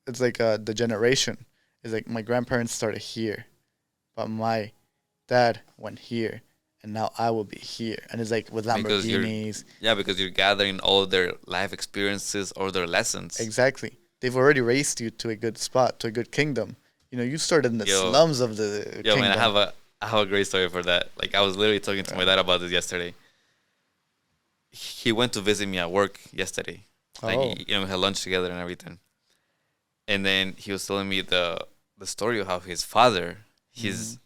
it's like the generation. It's like my grandparents started here, but my dad went here, and now I will be here. And it's like with Because Lamborghinis. Yeah, because you're gathering all of their life experiences or their lessons. Exactly. They've already raised you to a good spot, to a good kingdom. You started in the Yo. slums of the Yo, kingdom. man, I have a great story for that. Like I was literally talking to my dad about this yesterday. He went to visit me at work yesterday. Like Oh. we had lunch together and everything. And then he was telling me the story of how his father, his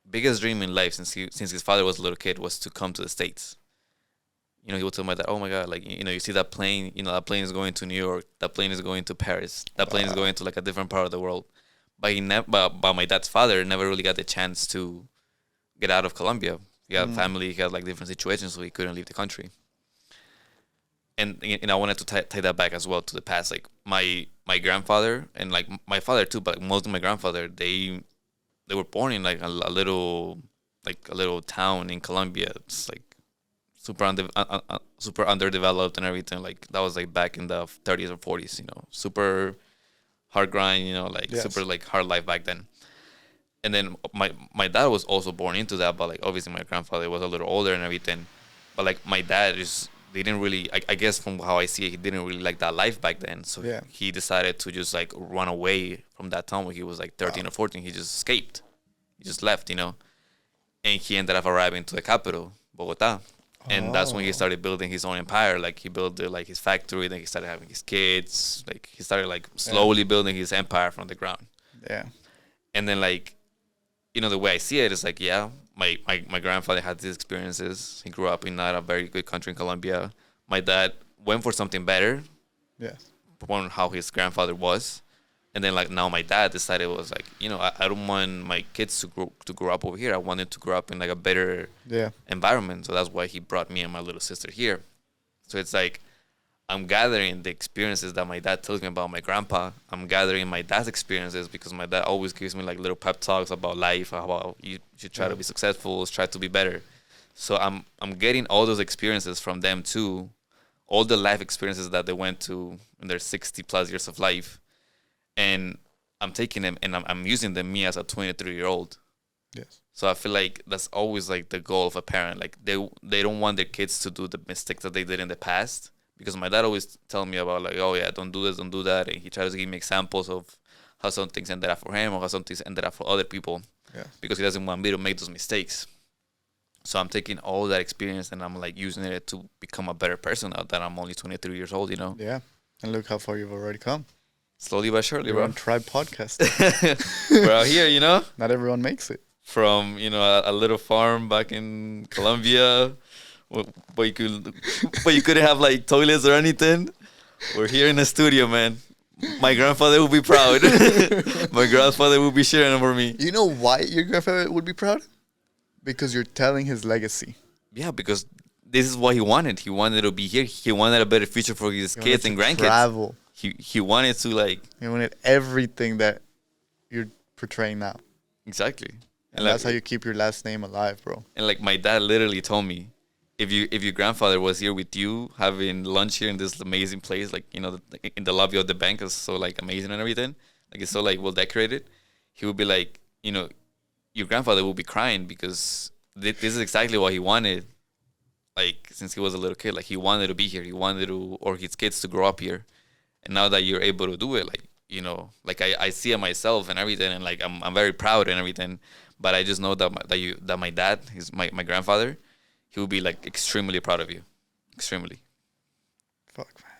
biggest dream in life since his father was a little kid was to come to the States. He would tell my dad, "Oh my God, like you see that plane, that plane is going to New York, that plane is going to Paris, that plane is going to like a different part of the world." But but my dad's father never really got the chance to get out of Colombia. He had family, he had like different situations, so he couldn't leave the country. And I wanted to tie that back as well to the past. Like my grandfather and like my father too, but like most of my grandfather, they were born in like a little town in Colombia. It's like super super underdeveloped and everything. Like that was like back in the 30s or 40s. Super hard grind. Yes. Super like hard life back then. And then my dad was also born into that, but like obviously my grandfather was a little older and everything. But like my dad they didn't really, I guess from how I see it, he didn't really like that life back then. So Yeah. he decided to just like run away from that town when he was like 13 or 14. He just escaped. He just left, And he ended up arriving to the capital, Bogota. And that's when he started building his own empire. Like he built like his factory, then he started having his kids. Like he started like slowly building his empire from the ground. Yeah. And then like, the way I see it is like, yeah, my grandfather had these experiences. He grew up in not a very good country in Colombia. My dad went for something better, Yes. on how his grandfather was. And then like now my dad decided was like, I don't want my kids to grow up over here. I wanted to grow up in like a better Yeah. environment. So that's why he brought me and my little sister here. So it's like I'm gathering the experiences that my dad tells me about my grandpa. I'm gathering my dad's experiences because my dad always gives me like little pep talks about life, about you should try to be successful, try to be better. So I'm getting all those experiences from them too, all the life experiences that they went to in their 60 plus years of life, and I'm taking them and I'm using them me as a 23-year-old. Yes. So I feel like that's always like the goal of a parent. Like they don't want their kids to do the mistakes that they did in the past, because my dad always tell me about like, oh yeah, don't do this, don't do that, and he tries to give me examples of how some things ended up for him or how some things ended up for other people, Yeah. because he doesn't want me to make those mistakes. So I'm taking all that experience and I'm like using it to become a better person now that I'm only 23 years old, you know. Yeah. And look how far you've already come. Slowly but surely, You're bro. on Tribe Podcast. We're out here, you know, Not everyone makes it. from a little farm back in Colombia, but you couldn't have like toilets or anything. We're here in the studio, man. My grandfather would be proud. My grandfather would be cheering for me. You know why your grandfather would be proud? Because you're telling his legacy. Yeah, because this is what he wanted. He wanted to be here. He wanted a better future for his You kids wanted and to grandkids. travel. He wanted to like You wanted everything that you're portraying now. exactly. And that's how you keep your last name alive, bro. And like my dad literally told me, if your grandfather was here with you having lunch here in this amazing place, like in the lobby of the bank, is so like amazing and everything, like it's so like well decorated, he would be like, your grandfather will be crying because this is exactly what he wanted. Like since he was a little kid, like he wanted to be here. He wanted to, or his kids to grow up here. And now that you're able to do it, like like I see it myself and everything, and like I'm very proud and everything. But I just know that my dad, my grandfather, he will be like extremely proud of you, extremely. Fuck, man.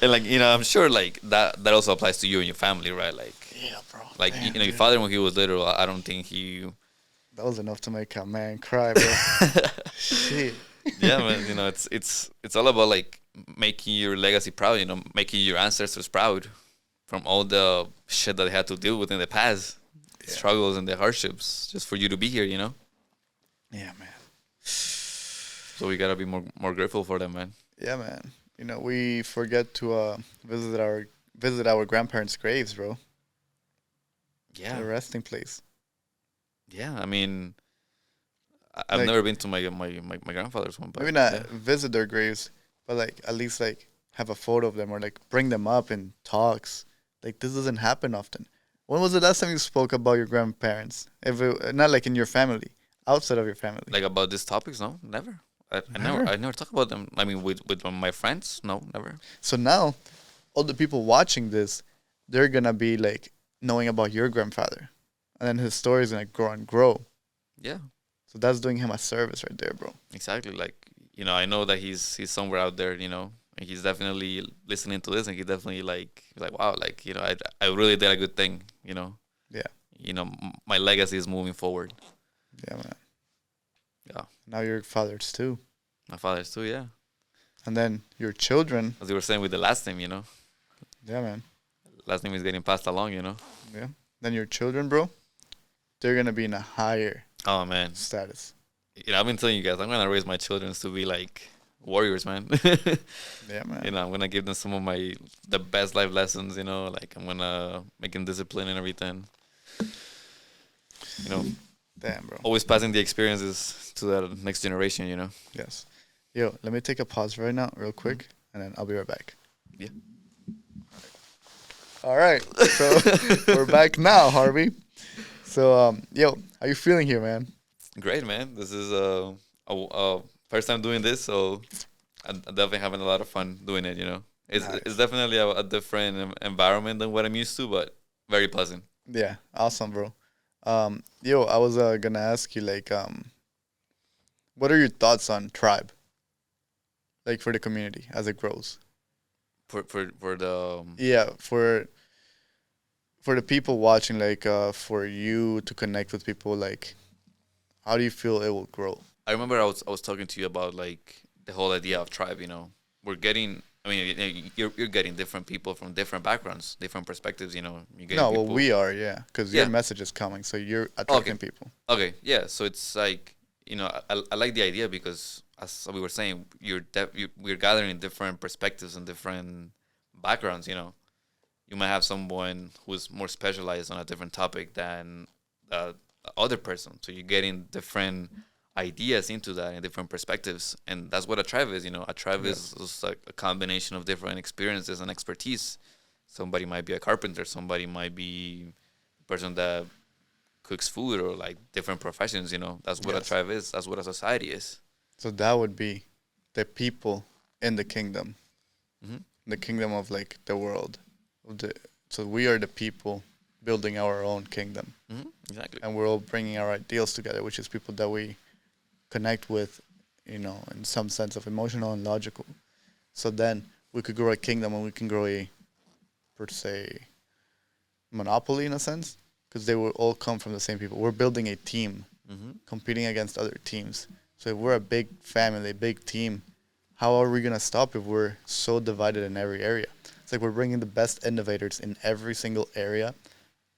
And like I'm sure like that also applies to you and your family, right? Like Yeah, bro. like Damn, your dude. father when he was little, I don't think he. That was enough to make a man cry, bro. Shit. Yeah, man. It's all about like making your legacy proud. Making your ancestors proud from all the shit that they had to deal with in the past, the struggles and the hardships, just for you to be here. Yeah, man. So we gotta be more grateful for them, man. Yeah, man. We forget to visit our grandparents' graves, bro. Yeah, Their resting place. yeah. I mean, I've Like- never been to my grandfather's one, but Maybe not yeah. visit their graves, but like at least like have a photo of them or like bring them up in talks. Like this doesn't happen often. When was the last time you spoke about your grandparents? Not like in your family, outside of your family. Like about these topics, no, never. I Never? never talk about them. I mean, with my friends, no, never. So now, all the people watching this, they're gonna be like knowing about your grandfather, and then his story is gonna grow and grow. Yeah, So that's doing him a service right there, bro. exactly. Like I know that he's somewhere out there, and he's definitely listening to this, and he definitely like wow, like I really did a good thing, Yeah. My legacy is moving forward. Yeah, man. Yeah, Now your fathers too, my father's too. Yeah, and then your children. as you were saying with the last name, Yeah, man. last name is getting passed along, Yeah. Then your children, bro. They're gonna be in a higher Oh man, status. I've been telling you guys, I'm gonna raise my children to be like warriors, man. Yeah, man. I'm gonna give them some of the best life lessons. Like I'm gonna make them discipline and everything. Damn, bro. Always passing the experiences to the next generation. Yes. Yo, let me take a pause right now, real quick, and then I'll be right back. Yeah. All right. So we're back now, Harvey. So, yo, how you feeling here, man? Great, man. This is a first time doing this, so I'm definitely having a lot of fun doing it. It's Nice. it's definitely a different environment than what I'm used to, but very pleasant. Yeah, awesome, bro. Yo, I was gonna ask you, like, what are your thoughts on Tribe? Like, for the community as it grows. For the Yeah, for the people watching, like, for you to connect with people, like, how do you feel it will grow? I remember I was talking to you about like the whole idea of tribe. We're getting. I mean, you're getting different people from different backgrounds, different perspectives. You get No, people. well, we are, yeah, because Yeah. your message is coming, so you're attracting people. Okay, yeah. So it's like I like the idea because as we were saying, we're gathering different perspectives and different backgrounds. You might have someone who's more specialized on a different topic than the other person, so you're getting different ideas into that and different perspectives, and that's what a tribe is. A tribe is just like a combination of different experiences and expertise. Somebody might be a carpenter, somebody might be a person that cooks food or like different professions. You know, that's what a Yes. tribe is. That's what a society is. So that would be the people in the kingdom, Hmm. the kingdom of like the world. So we are the people building our own kingdom, Hmm. Exactly. and we're all bringing our ideals together, which is people that we connect with, in some sense of emotional and logical. So then we could grow a kingdom, and we can grow a, per se, monopoly in a sense, because they will all come from the same people. We're building a team Hmm. competing against other teams. So if we're a big family, a big team, how are we gonna stop if we're so divided in every area? It's like we're bringing the best innovators in every single area,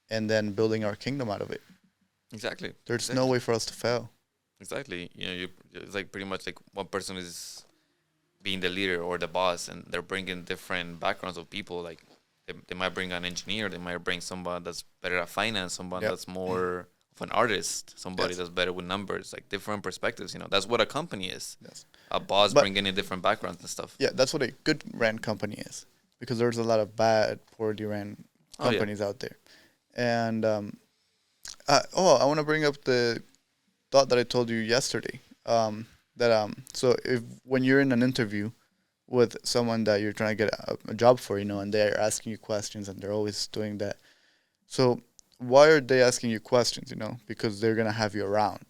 and then building our kingdom out of it. Exactly. There's no Exactly. way for us to fail. Exactly. You know, it's like pretty much like one person is being the leader or the boss, and they're bringing different backgrounds of people. Like they might bring an engineer, they might bring someone that's better at finance, someone Yep. that's more of an artist, somebody Yes. that's better with numbers, like different perspectives. You know, that's what a company is. Yes. A boss But bringing in different backgrounds and stuff. yeah, that's what a good ran company is, because there's a lot of bad, poorly ran Oh yeah. companies out there. And I want to bring up the thought that I told you yesterday. So if when you're in an interview with someone that you're trying to get a job for, and they're asking you questions, and they're always doing that. So why are they asking you questions? Because they're gonna have you around.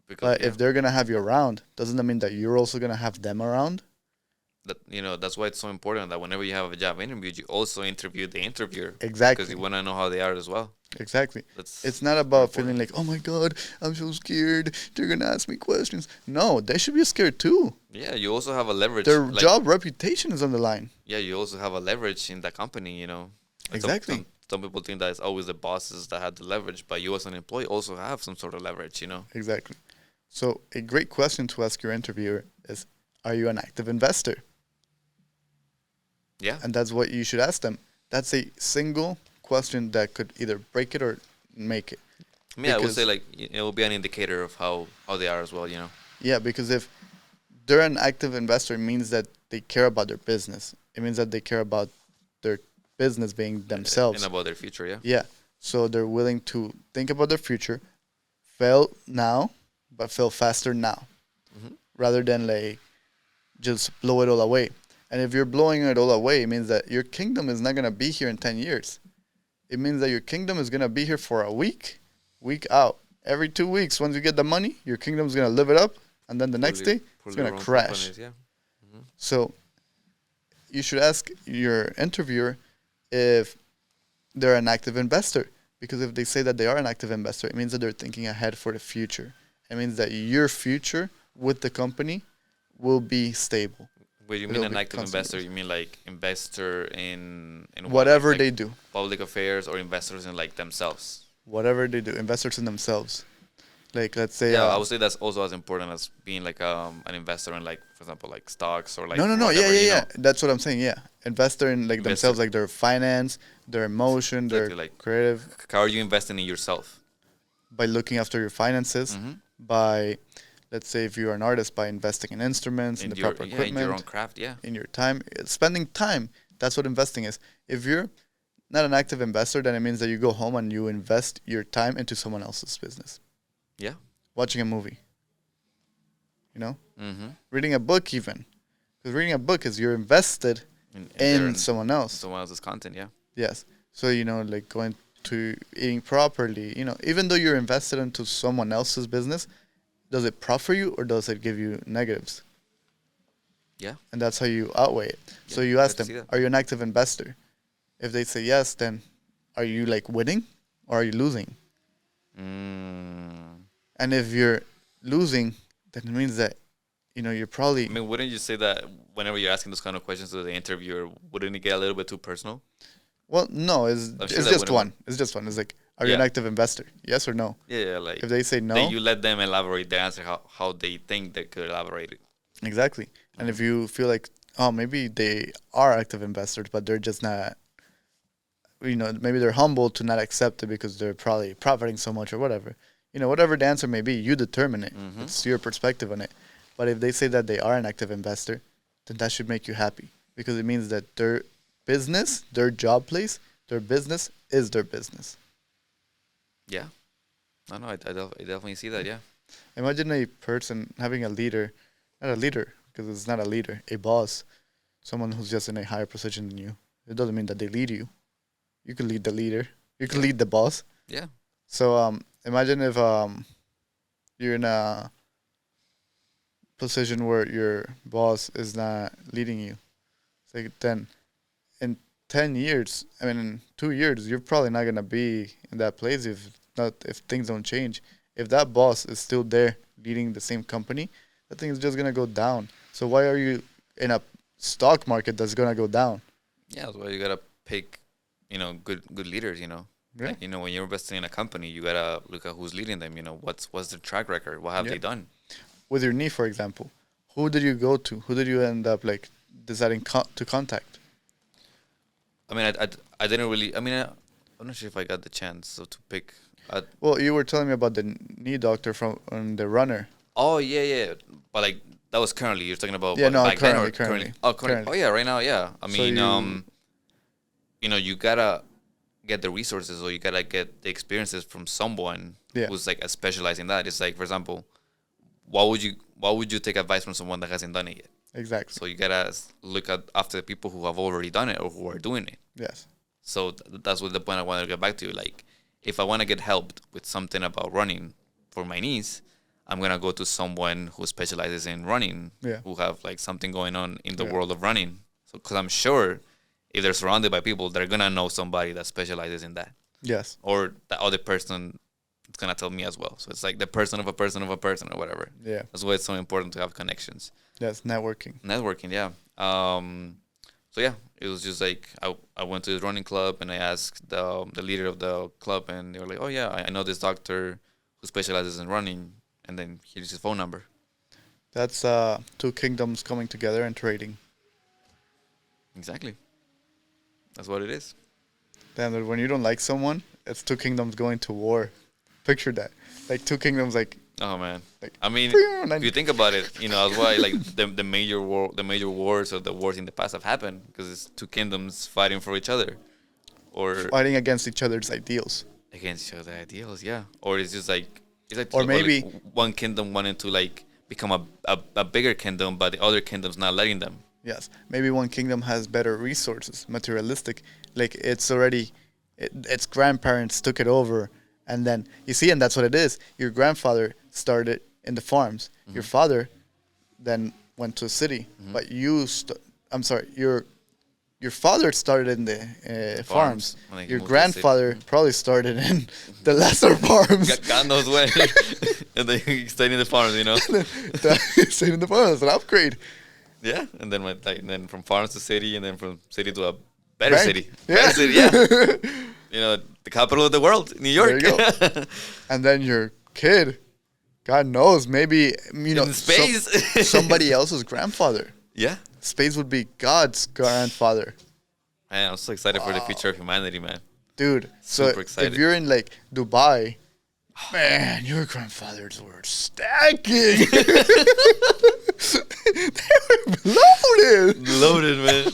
Because But yeah, if they're gonna have you around, doesn't that mean that you're also gonna have them around? that's why it's so important that whenever you have a job interview, you also interview the interviewer because Exactly. you want to know how they are as well. Exactly. That's It's not very about important. feeling like, oh my God, I'm so scared. They're gonna ask me questions. No, they should be scared too. Yeah, you also have a leverage. Their Like job reputation is on the line. yeah, you also have a leverage in the company. You know, like Exactly. some people think that it's always the bosses that have the leverage, but you as an employee also have some sort of leverage. You know. Exactly. So a great question to ask your interviewer is, are you an active investor? Yeah. And that's what you should ask them. That's a single question that could either break it or make it. I mean, I would Because say like it will be an indicator of how they are as well. You know. yeah, because if they're an active investor, it means that they care about their business. It means that they care about their business being themselves. And about their future. Yeah. Yeah. So they're willing to think about their future, fail now, but fail faster now, Hmm. rather than like just blow it all away. And if you're blowing it all away, it means that your kingdom is not gonna be here in 10 years. It means that your kingdom is gonna be here for a week out. Every 2 weeks, once you get the money, your kingdom's gonna live it up, and then the next day it's gonna crash. Yeah. Hmm. So you should ask your interviewer if they're an active investor. Because if they say that they are an active investor, it means that they're thinking ahead for the future. It means that your future with the company will be stable. Wait, you mean It'll an be active investor? constantly. You mean like investor in what, Whatever like they do. public affairs or investors in like themselves? Whatever they do. Investors in themselves. Like, let's say. Yeah, I would say that's also as important as being like an investor in like, for example, like stocks or like No. Yeah, whatever, you yeah. know. That's what I'm saying. Yeah. Investor in like Investor. themselves, like their finance, their emotion, their Exactly, like creative, how are you investing in yourself? by looking after your finances, Mm-hmm. by, let's say, if you're an artist, by investing in instruments, in the proper in equipment, your own craft, yeah. in your time, spending time. That's what investing is. If you're not an active investor, then it means that you go home and you invest your time into someone else's business. Yeah. Watching a movie, Mm-hmm. reading a book, even. Because reading a book is you're invested in someone else. someone else's content, yeah. Yes. So, like going to eating properly, even though you're invested into someone else's business, does it profit you or does it give you negatives? Yeah. And that's how you outweigh it. So Yeah, you I ask can see them, that. are you an active investor? If they say yes, then are you like winning or are you losing? Mm. And if you're losing, then it means that, you're probably, I mean, wouldn't you say that whenever you're asking those kind of questions to the interviewer, wouldn't it get a little bit too personal? well, no, I'm sure it's that just wouldn't one. It's just one. It's like, are you an Yeah. active investor? Yes or no? Yeah, like If they say no, then you let them elaborate the answer how they think they could elaborate it. exactly. And if you feel like, oh, maybe they are active investors, but they're just not, maybe they're humble to not accept it because they're probably profiting so much or whatever. Whatever the answer may be, you determine it. Mhm. It's your perspective on it. But if they say that they are an active investor, then that should make you happy because it means that their business, their job place, their business is their business. Yeah. I definitely see that. Yeah. Imagine a person having a leader, not a leader, because it's not a leader, a boss, someone who's just in a higher position than you. It doesn't mean that they lead you. You can lead the leader. You can Yeah. lead the boss. Yeah. So imagine if you're in a position where your boss is not leading you. It's like then in 10 years, I mean in 2 years, you're probably not gonna be in that place if things don't change. If that boss is still there leading the same company, that thing is just gonna go down. So why are you in a stock market that's gonna go down? Yeah. That's why you gotta pick, good leaders. Yeah. Like, when you're investing in a company, you gotta look at who's leading them. What's their track record? What have Yeah. they done? With your knee, for example, who did you go to? Who did you end up like deciding to contact? I mean, I didn't really. I mean, I'm not sure if I got the chance to pick. Well, you were telling me about the knee doctor from the runner. Oh yeah, yeah. But like that was currently. You're talking about Yeah, no, back then or currently. Oh, currently. Currently. Oh yeah, right now, yeah. I So mean, you- you gotta get the resources or you gotta get the experiences from someone Yeah. who's like specialized in that. It's like, for example, why would you take advice from someone that hasn't done it yet? Exactly. So you gotta look at after the people who have already done it or who are doing it. Yes. So that's what the point I wanted to get back to. Like, if I want to get helped with something about running for my knees, I'm gonna go to someone who specializes in running, Yeah. who have like something going on in the Yeah. world of running. So, because I'm sure if they're surrounded by people, they're gonna know somebody that specializes in that, Yes. or the other person is gonna tell me as well. So it's like the person of a person of a person or whatever. Yeah. That's why it's so important to have connections. Yes. Networking. Networking, yeah. So yeah, it was just like I went to the running club and I asked the leader of the club and they were like, oh yeah, I know this doctor who specializes in running, and then here's his phone number. That's two kingdoms coming together and trading. Exactly, that's what it is. Damn, when you don't like someone, it's two kingdoms going to war. Picture that. Like two kingdoms, like Oh man, Like, I mean, and if you think about it, that's why like the major wars or the wars in the past have happened because it's two kingdoms fighting for each other, or fighting against each other's ideals. against each other ideals, yeah. Or it's just like Or maybe- like one kingdom wanting to like become a bigger kingdom, but the other kingdom's not letting them. Yes, maybe one kingdom has better resources, materialistic. Like its grandparents took it over, and then you see, and that's what it is. Your grandfather started in the farms. Your father then went to a city, but I'm sorry, your father started in the farms. and then he Your moved to the city. grandfather probably started in the lesser farms. God knows when. And then he stayed in the farms, Stayed in the farms, an upgrade. Yeah, and then and then from farms to city, and then from city to a better Bank. city. Yeah. Better city, yeah. The capital of the world, New York. There you go. And then your kid, God knows, maybe In space. somebody else's grandfather. Yeah. Space would be God's grandfather, Man, I'm so excited for the future of humanity, man. dude. So Super excited. if you're in like Dubai, man, your grandfathers were stacking. They were loaded. Loaded, man.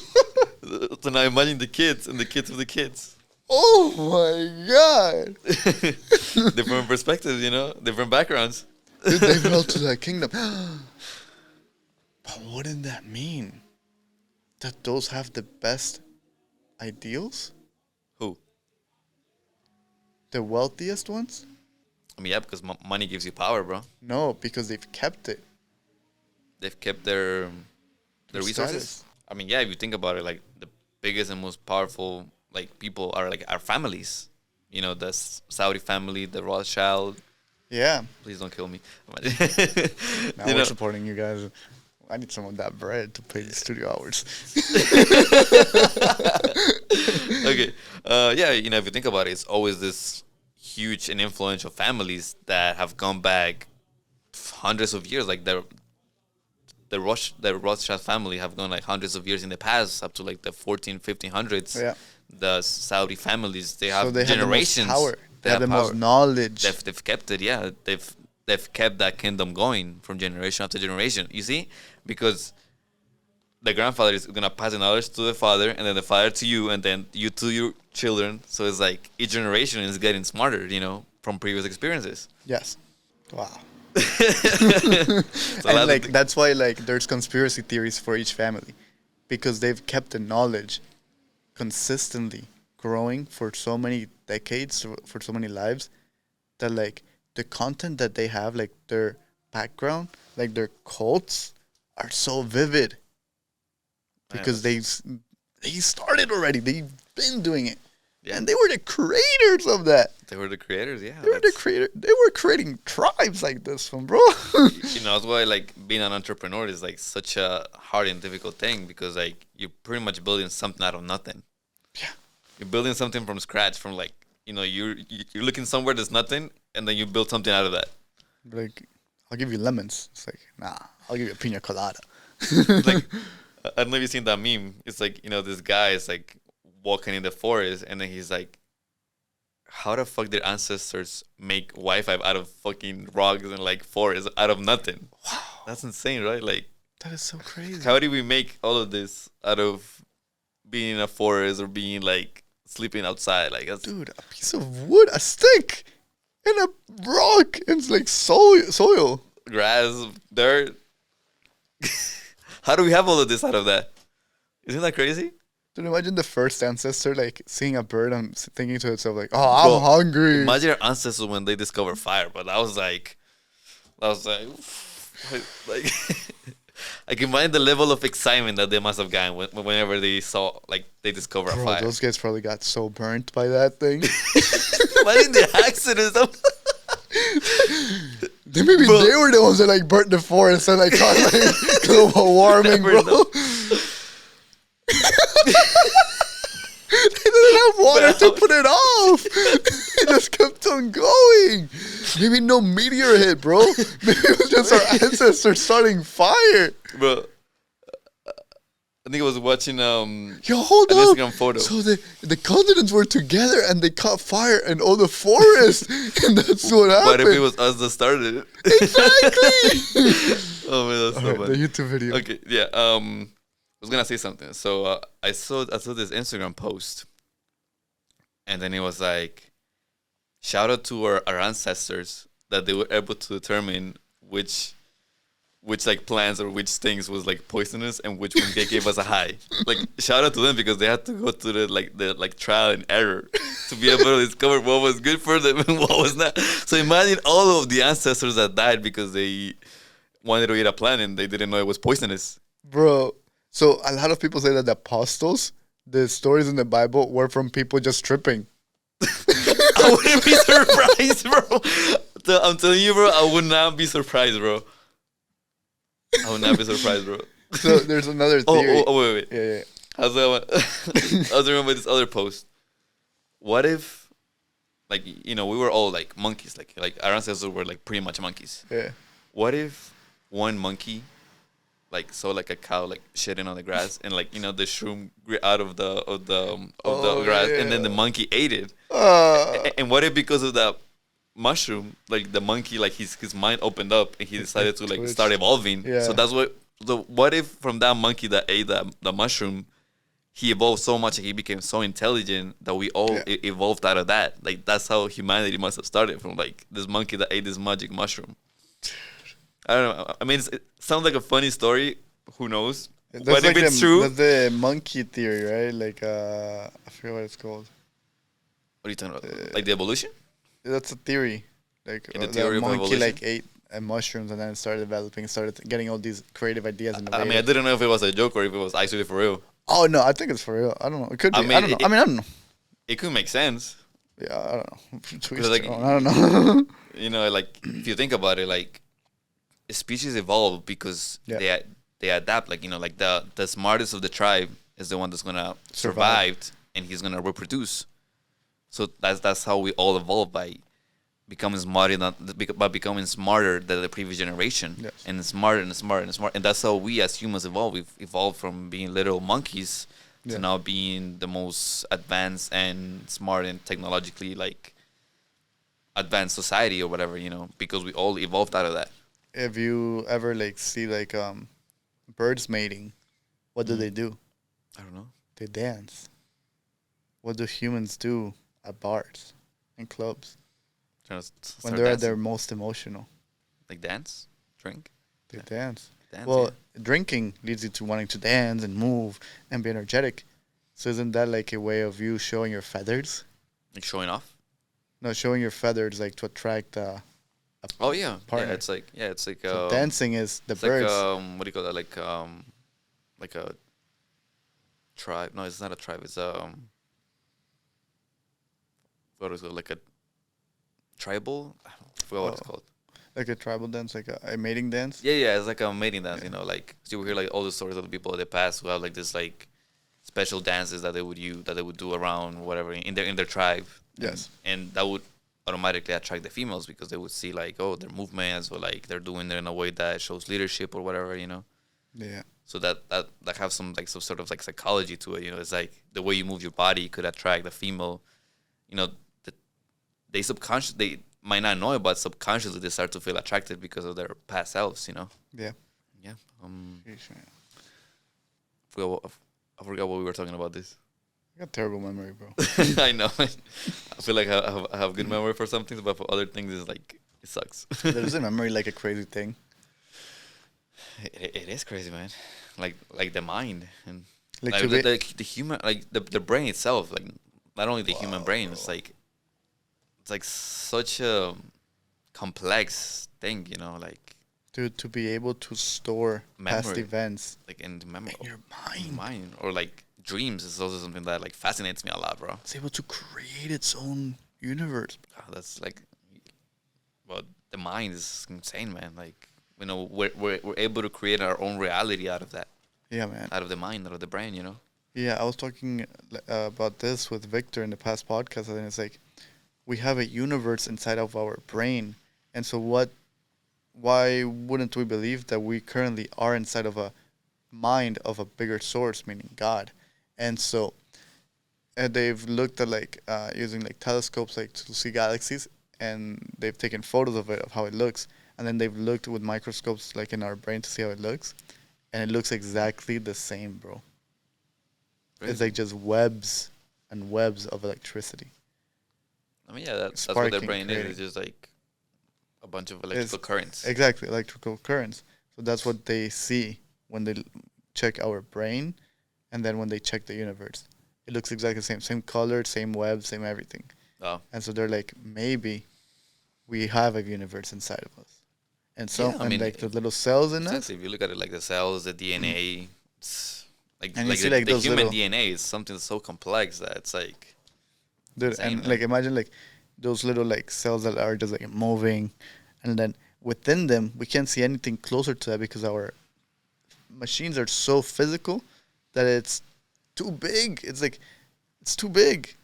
So now imagine the kids and the kids of the kids. Oh my God. Different perspectives, different backgrounds. Dude, they fell to that kingdom. But wouldn't that mean that those have the best ideals? Who? The wealthiest ones? I mean, yeah, because money gives you power, bro. No, because they've kept it. They've kept their Their resources. status. I mean, yeah, if you think about it, like the biggest and most powerful like people are like our families. The Saudi family, the Rothschild. Yeah. Please don't kill me. Now You we're know? supporting you guys. I need some of that bread to pay the studio hours. Okay. Yeah, if you think about it, it's always this huge and influential families that have gone back hundreds of years. Like the Rothschild family have gone like hundreds of years in the past, up to like the 1500s. Yeah. The Saudi families, they have So they generations. have the most power. They have the power. most knowledge. They've kept it, yeah. They've kept that kingdom going from generation after generation. You see, because the grandfather is gonna pass the knowledge to the father, and then the father to you, and then you to your children. So it's like each generation is getting smarter, from previous experiences. Yes. Wow. So And like that's why like there's conspiracy theories for each family, because they've kept the knowledge consistently growing for so many decades, for so many lives, that like the content that they have, like their background, like their cults, are so vivid because they started already. They've been doing it, Yeah. and they were the creators of that. They were the creators, yeah. They were the creator. They were creating tribes like this one, bro. You know, that's why like being an entrepreneur is like such a hard and difficult thing, because like you're pretty much building something out of nothing. Yeah. You're building something from scratch, from like, you know, you're looking somewhere there's nothing, and then you build something out of that. Like, I'll give you lemons. It's like, nah, I'll give you a pina colada. Like, I don't know if you've seen that meme. It's like, you know, this guy is like walking in the forest, and then he's like, how the fuck did ancestors make Wi-Fi out of fucking rocks and like forests out of nothing? Wow. That's insane, right? Like, That is so crazy. how did we make all of this out of being in a forest or being like sleeping outside? Like, that's, Dude, a piece of wood, a stick, and a rock, and it's like soil. grass, dirt. How do we have all of this out of that? Isn't that crazy? Dude, imagine the first ancestor like seeing a bird and thinking to itself like, "Oh, I'm Bro, hungry." Imagine our ancestors when they discovered fire, but that was like, like, I can imagine the level of excitement that they must have gotten whenever they saw, like, they discover a Bro, fire. those guys probably got so burnt by that thing. Imagine the accidents. Maybe Bro. they were the ones that like burnt the forest and like caused like global warming, Never bro. know. They didn't have water to Bro. put it off. It just kept on going. Maybe no meteor hit, bro. Maybe it was just our ancestors starting fire. Bro, I think I was watching Yo, hold an up. Instagram photo. So the continents were together and they caught fire in all the forest, and that's what happened. What if it was us that started it? Exactly. Oh man, that's so Alright, funny. the YouTube video. Okay, yeah. I was gonna say something. So I saw this Instagram post, and then it was like, shout out to our ancestors that they were able to determine which like plants or which things was like poisonous and which one gave us a high. Like, shout out to them, because they had to go to the trial and error to be able to discover what was good for them and what was not. So imagine all of the ancestors that died because they wanted to eat a plant and they didn't know it was poisonous. Bro, so a lot of people say that the apostles, the stories in the Bible, were from people just tripping. I wouldn't be surprised, bro. I'm telling you, bro, I would not be surprised, bro. I would not be surprised, bro. So there's another theory. Wait. Yeah. I was remember this other post. What if, like, you know, we were all like monkeys, like our ancestors were like pretty much monkeys. Yeah. What if one monkey, like, saw like a cow like shitting on the grass, and like, you know, the shroom grew out of the grass, and then the monkey ate it. And what if, because of that mushroom, like the monkey, like his mind opened up and he decided to like start evolving. Yeah. So that's what if from that monkey that ate the mushroom, he evolved so much and he became so intelligent that we all evolved out of that. Like, that's how humanity must have started, from like this monkey that ate this magic mushroom. I don't know. I mean, it sounds like a funny story. Who knows? That's But like if it's true, that's the monkey theory, right? Like, I forget what it's called. what are you talking about? Like the evolution? That's a theory. Like, The theory of monkey evolution? like ate mushrooms and then started developing, started getting all these creative ideas. I mean, I didn't know if it was a joke or if it was actually for real. Oh no, I think it's for real. I don't know. It could be. I I, mean, don't know. I don't know. It could make sense. Yeah, I don't know. Because, like, I don't know. You know, like, if you think about it, like, species evolve because they adapt. Like, you know, like the smartest of the tribe is the one that's gonna survive, and he's gonna reproduce. So that's how we all evolve, by becoming smarter than the previous generation, and smarter and smarter and smarter. And that's how we as humans evolve. We've evolved from being little monkeys to now being the most advanced and smart and technologically like advanced society or whatever, you know, because we all evolved out of that. If you ever like see like birds mating, what do they do? I don't know. They dance. What do humans do at bars and clubs? kind of when start they're at dancing. their most emotional. Like dance, drink, They Yeah. dance. dance. Well, yeah. drinking leads you to wanting to dance and move and be energetic. So isn't that like a way of you showing your feathers? Like showing off. No, showing your feathers like to attract a Oh yeah, partner. it's like So dancing is the it's like birds. what do you call that? Like a tribe. No, it's not a tribe. It's what is it? Like a tribal. I forgot what it's Oh. called. Like a tribal dance, like a mating dance. Yeah, it's like a mating dance. Yeah. Like so you hear like all the stories of the people of the past who have like this like special dances that they would do around whatever in their tribe. Yes. And that would automatically attract the females because they would see like their movements or like they're doing it in a way that shows leadership or whatever. Yeah. So that have some like some sort of like psychology to it. It's like the way you move your body could attract the female. The, they might not know it, but subconsciously they start to feel attracted because of their past selves. Yeah. Yeah. Sheesh, man. I forgot what we were talking about this. I got terrible memory, bro. I know. I feel like I have good memory for some things, but for other things, it's like it sucks. There's a memory like a crazy thing. It is crazy, man. Like the mind and Like like to be, the human, like the brain itself. Like not only the human brain, Bro. it's like such a complex thing. Like to be able to store past Memory. events like in the memory, in your in mind. mind, or like dreams is also something that like fascinates me a lot, bro. It's able to create its own universe. That's like, well, the mind is insane, man. Like we're able to create our own reality out of that, Yeah, man. out of the mind, out of the brain. Yeah, I was talking about this with Victor in the past podcast, and it's like we have a universe inside of our brain, and so why wouldn't we believe that we currently are inside of a mind of a bigger source, meaning God? And so they've looked at like using like telescopes like to see galaxies, and they've taken photos of it of how it looks, and then they've looked with microscopes like in our brain to see how it looks, and it looks exactly the same, bro. It's like just webs and webs of electricity. I mean, yeah, that's what their sparking, brain is. creating. It's just like a bunch of electrical currents. Exactly, electrical currents. So that's what they see when they check our brain, and then when they check the universe. It looks exactly the same color, same web, same everything. Oh, And so they're like, maybe we have a universe inside of us. And so, Yeah, I and mean, like the little cells in us, exactly. If you look at it like the cells, the DNA, it's like And you see, the, like, the those human little- DNA is something so complex that it's like dude, insane, and man. like imagine like those little like cells that are just like moving, and then within them we can't see anything closer to that because our machines are so physical that it's too big. It's like it's too big.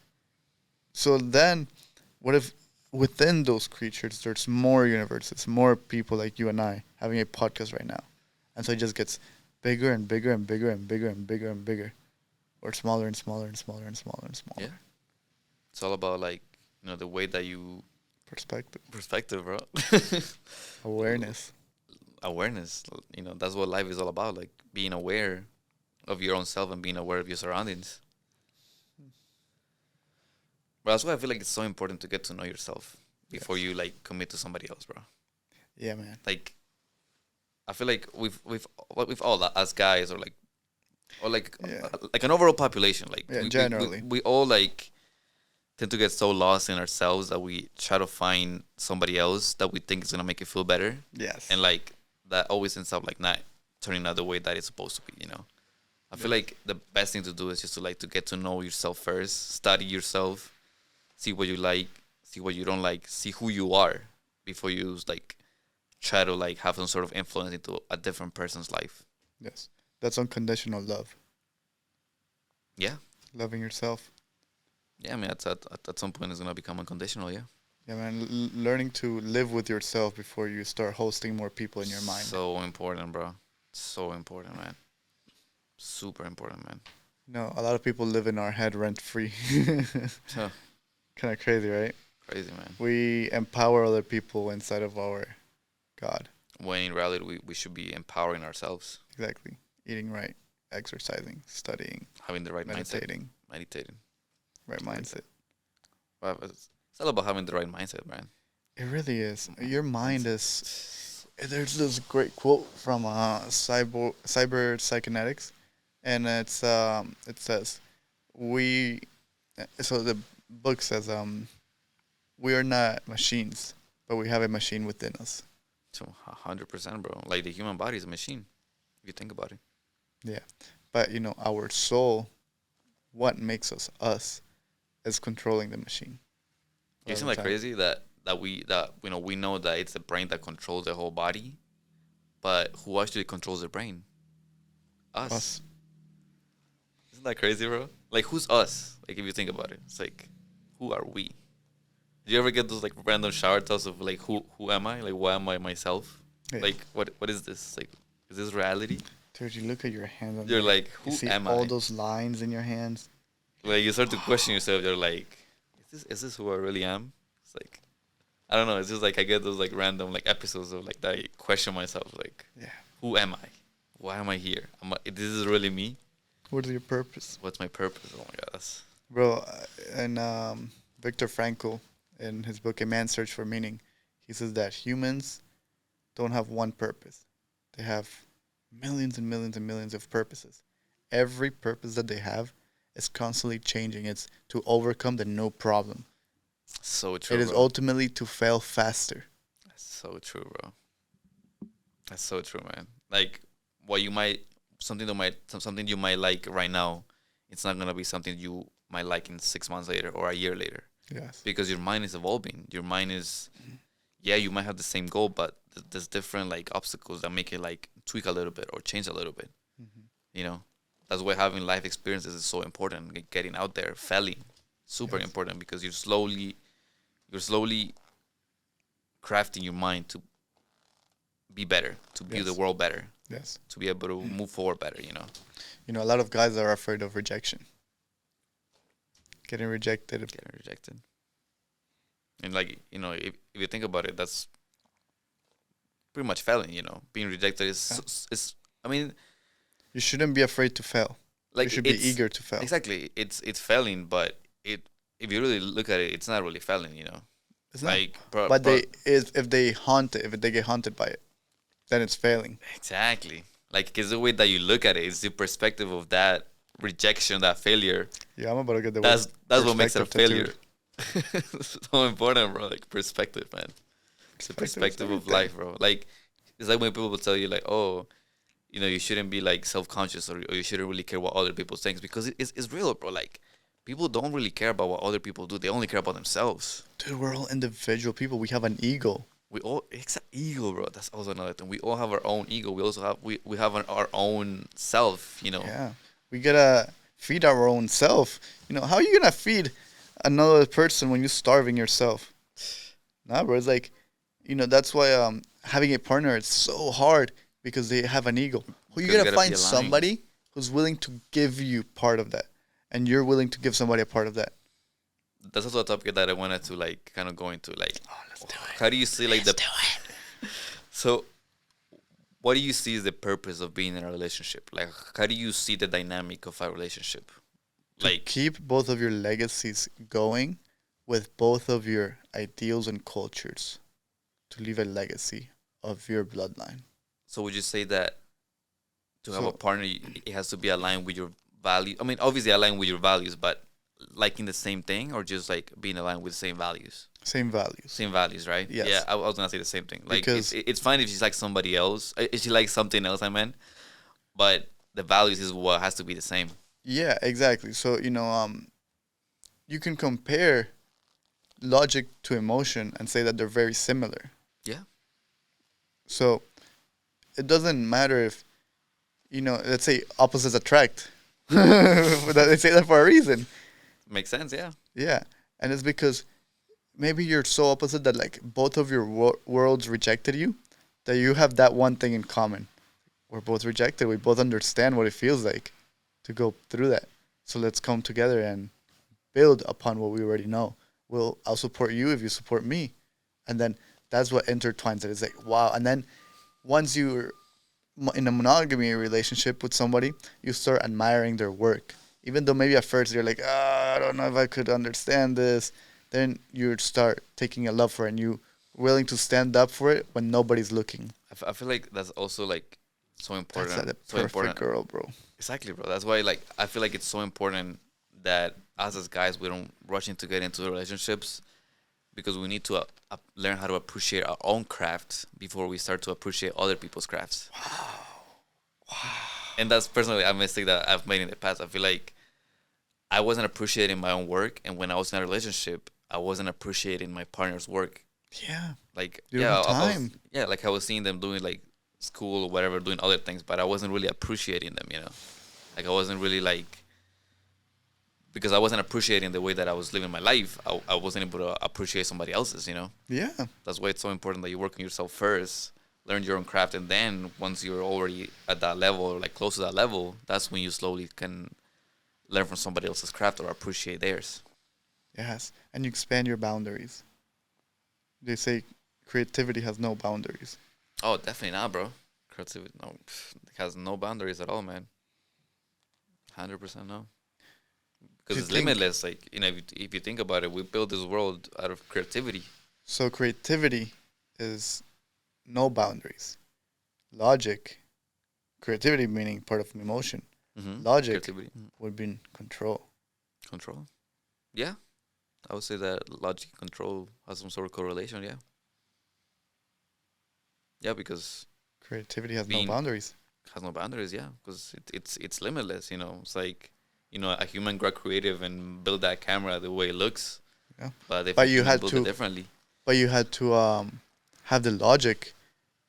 So then, what if within those creatures there's more universes, more people like you and I having a podcast right now, and so it just gets bigger and bigger and bigger and bigger and bigger and bigger, or smaller and smaller and smaller and smaller and smaller. Yeah. It's all about like the way that you perspective, bro. Awareness. Awareness. That's what life is all about. Like being aware of your own self and being aware of your surroundings. But that's why I feel like it's so important to get to know yourself before you like commit to somebody else, bro. Yeah, man. Like, I feel like we've all as guys or like Yeah. like an overall population, like Yeah, we generally. we all like tend to get so lost in ourselves that we try to find somebody else that we think is gonna make you feel better, Yes. and like that always ends up like not turning out the way that it's supposed to be. I feel like the best thing to do is just to get to know yourself first, study yourself, see what you like, see what you don't like, see who you are before you like try to like have some sort of influence into a different person's life. Yes. That's unconditional love. Yeah. Loving yourself. Yeah, I mean, at some point it's gonna become unconditional. Yeah. Yeah, man. Learning to live with yourself before you start hosting more people in your mind. So important, bro. So important, man. Super important, man. A lot of people live in our head rent free. Huh. Kind of crazy, right? Crazy, man. We empower other people inside of our God. When in reality, we should be empowering ourselves, Exactly. Eating right, exercising, studying, having the right meditating, meditating. right mindset. Well, it's all about having the right mindset, man. It really is. Your mind is. There's this great quote from cyber psychonetics, and it says we. So the book says we are not machines, but we have a machine within us. So 100%, bro. Like the human body is a machine. If you think about it. Yeah, but our soul, what makes us us, is controlling the machine. Isn't that crazy that we know that it's the brain that controls the whole body, but who actually controls the brain? Us. Isn't that crazy, bro? Like, who's us? Like, if you think about it, it's like, who are we? Do you ever get those like random shower thoughts of like, who am I? Like, why am I myself? Yeah. Like, what is this? Like, is this reality? Dude, you look at your hands. You're like, who you see am all I? those lines in your hands. Like, you start to question yourself. You're like, is this who I really am? It's like, I don't know. It's just like I get those like random like episodes of like that I question myself. Like, Yeah. who am I? Why am I here? This is really me. What is your purpose? What's my purpose? Oh my god, that's Bro, and Viktor Frankl, in his book A Man's Search for Meaning, he says that humans don't have one purpose. They have millions and millions and millions of purposes. Every purpose that they have is constantly changing. It's to overcome the no problem. so true. It is bro. ultimately to fail faster. That's so true, bro. That's so true, man. Like, what you might something you might like right now, it's not gonna be something you might like in 6 months later or a year later. Yes. Because your mind is evolving. Your mind is, yeah, you might have the same goal, but there's different like obstacles that make it like tweak a little bit or change a little bit. Mm-hmm. You know, that's why having life experiences is so important. Like, getting out there, failing, super Yes. important, because you're slowly crafting your mind to be better, to view the Yes. world better, Yes. to be able to move forward better. A lot of guys are afraid of rejection. Getting rejected. Getting rejected, and like if you think about it, that's pretty much failing. Being rejected is. I mean, You shouldn't be afraid to fail. like You should be eager to fail. Exactly, it's failing, but if you really look at it, it's not really failing. It's not. Like, But if they get haunted by it, then it's failing. exactly, like, it's the way that you look at it. It's the perspective of that rejection, that failure. Yeah, I'm about to get the That's what makes it a perspective failure. So important, bro. Like, perspective, man. It's the perspective of life, bro. Like, it's like when people will tell you, like, oh, you shouldn't be like self-conscious, or you shouldn't really care what other people think, because it's real, bro. Like, people don't really care about what other people do. They only care about themselves. Dude, we're all individual people. We have an ego. We all, it's an ego, bro. That's also another thing. We all have our own ego. We also have we have our own self. Yeah. We gotta feed our own self. How are you gonna feed another person when you're starving yourself? Nah, bro. It's like, that's why having a partner is so hard, because they have an ego. Well, you Because you gotta gotta find be aligned. somebody who's willing to give you part of that, and you're willing to give somebody a part of that. That's also a topic that I wanted to like kind of go into. Like, Let's do it. how do you see like So, what do you see is the purpose of being in a relationship? Like, how do you see the dynamic of a relationship? Like, Keep both of your legacies going with both of your ideals and cultures, to leave a legacy of your bloodline. so would you say that to have So- a partner, it has to be aligned with your value? I mean, obviously aligned with your values, but liking the same thing, or just like being aligned with the same values? Same values. Same values, right? Yes. Yeah, I was gonna say the same thing. Like, Because- it's fine if she's like somebody else, if she likes something else, I meant, but the values is what has to be the same. Yeah, exactly. So, you can compare logic to emotion and say that they're very similar. Yeah. So, it doesn't matter if, let's say opposites attract. They say that for a reason. Makes sense, yeah. Yeah. And it's because maybe you're so opposite that like both of your worlds rejected you, that you have that one thing in common. We're both rejected. We both understand what it feels like to go through that. So let's come together and build upon what we already know. I'll support you if you support me. And then that's what intertwines it. It's like, wow. And then once you're in a monogamy relationship with somebody, you start admiring their work. Even though maybe at first you're like, I don't know if I could understand this. Then you start taking a love for it, and you willing to stand up for it when nobody's looking. I feel like that's also like so That's important. like the So perfect important. girl, bro. Exactly, bro. That's why like I feel like it's so important that us as guys we don't rush into get into relationships because we need to learn how to appreciate our own craft before we start to appreciate other people's crafts. And that's personally a mistake that I've made in the past. I feel like I wasn't appreciating my own work, and when I was in a relationship, I wasn't appreciating my partner's work. Yeah. Like You don't have time. like I was seeing them doing like school or whatever, doing other things, but I wasn't really appreciating them. Like I wasn't really like because I wasn't appreciating the way that I was living my life. I wasn't able to appreciate somebody else's. Yeah. That's why it's so important that you work on yourself first, learn your own craft, and then once you're already at that level or like close to that level, that's when you slowly can learn from somebody else's craft or appreciate theirs. Yes. And you expand your boundaries. They say creativity has no boundaries. Oh, definitely not, bro. Creativity, no, it has no boundaries at all, man. 100% no. Because Do you it's think- limitless. Like if you think about it, we build this world out of creativity. So creativity is no boundaries. Logic, creativity meaning part of emotion. Mm-hmm. Logic Creativity, would be in control. control. Yeah, I would say that logic and control has some sort of correlation. Yeah. Yeah, because Creativity has Being- no boundaries. it has no boundaries. Yeah, because it's limitless. It's like a human got creative and built that camera the way it looks. Yeah. But if But a you human had built to- it differently. But you had to have the logic,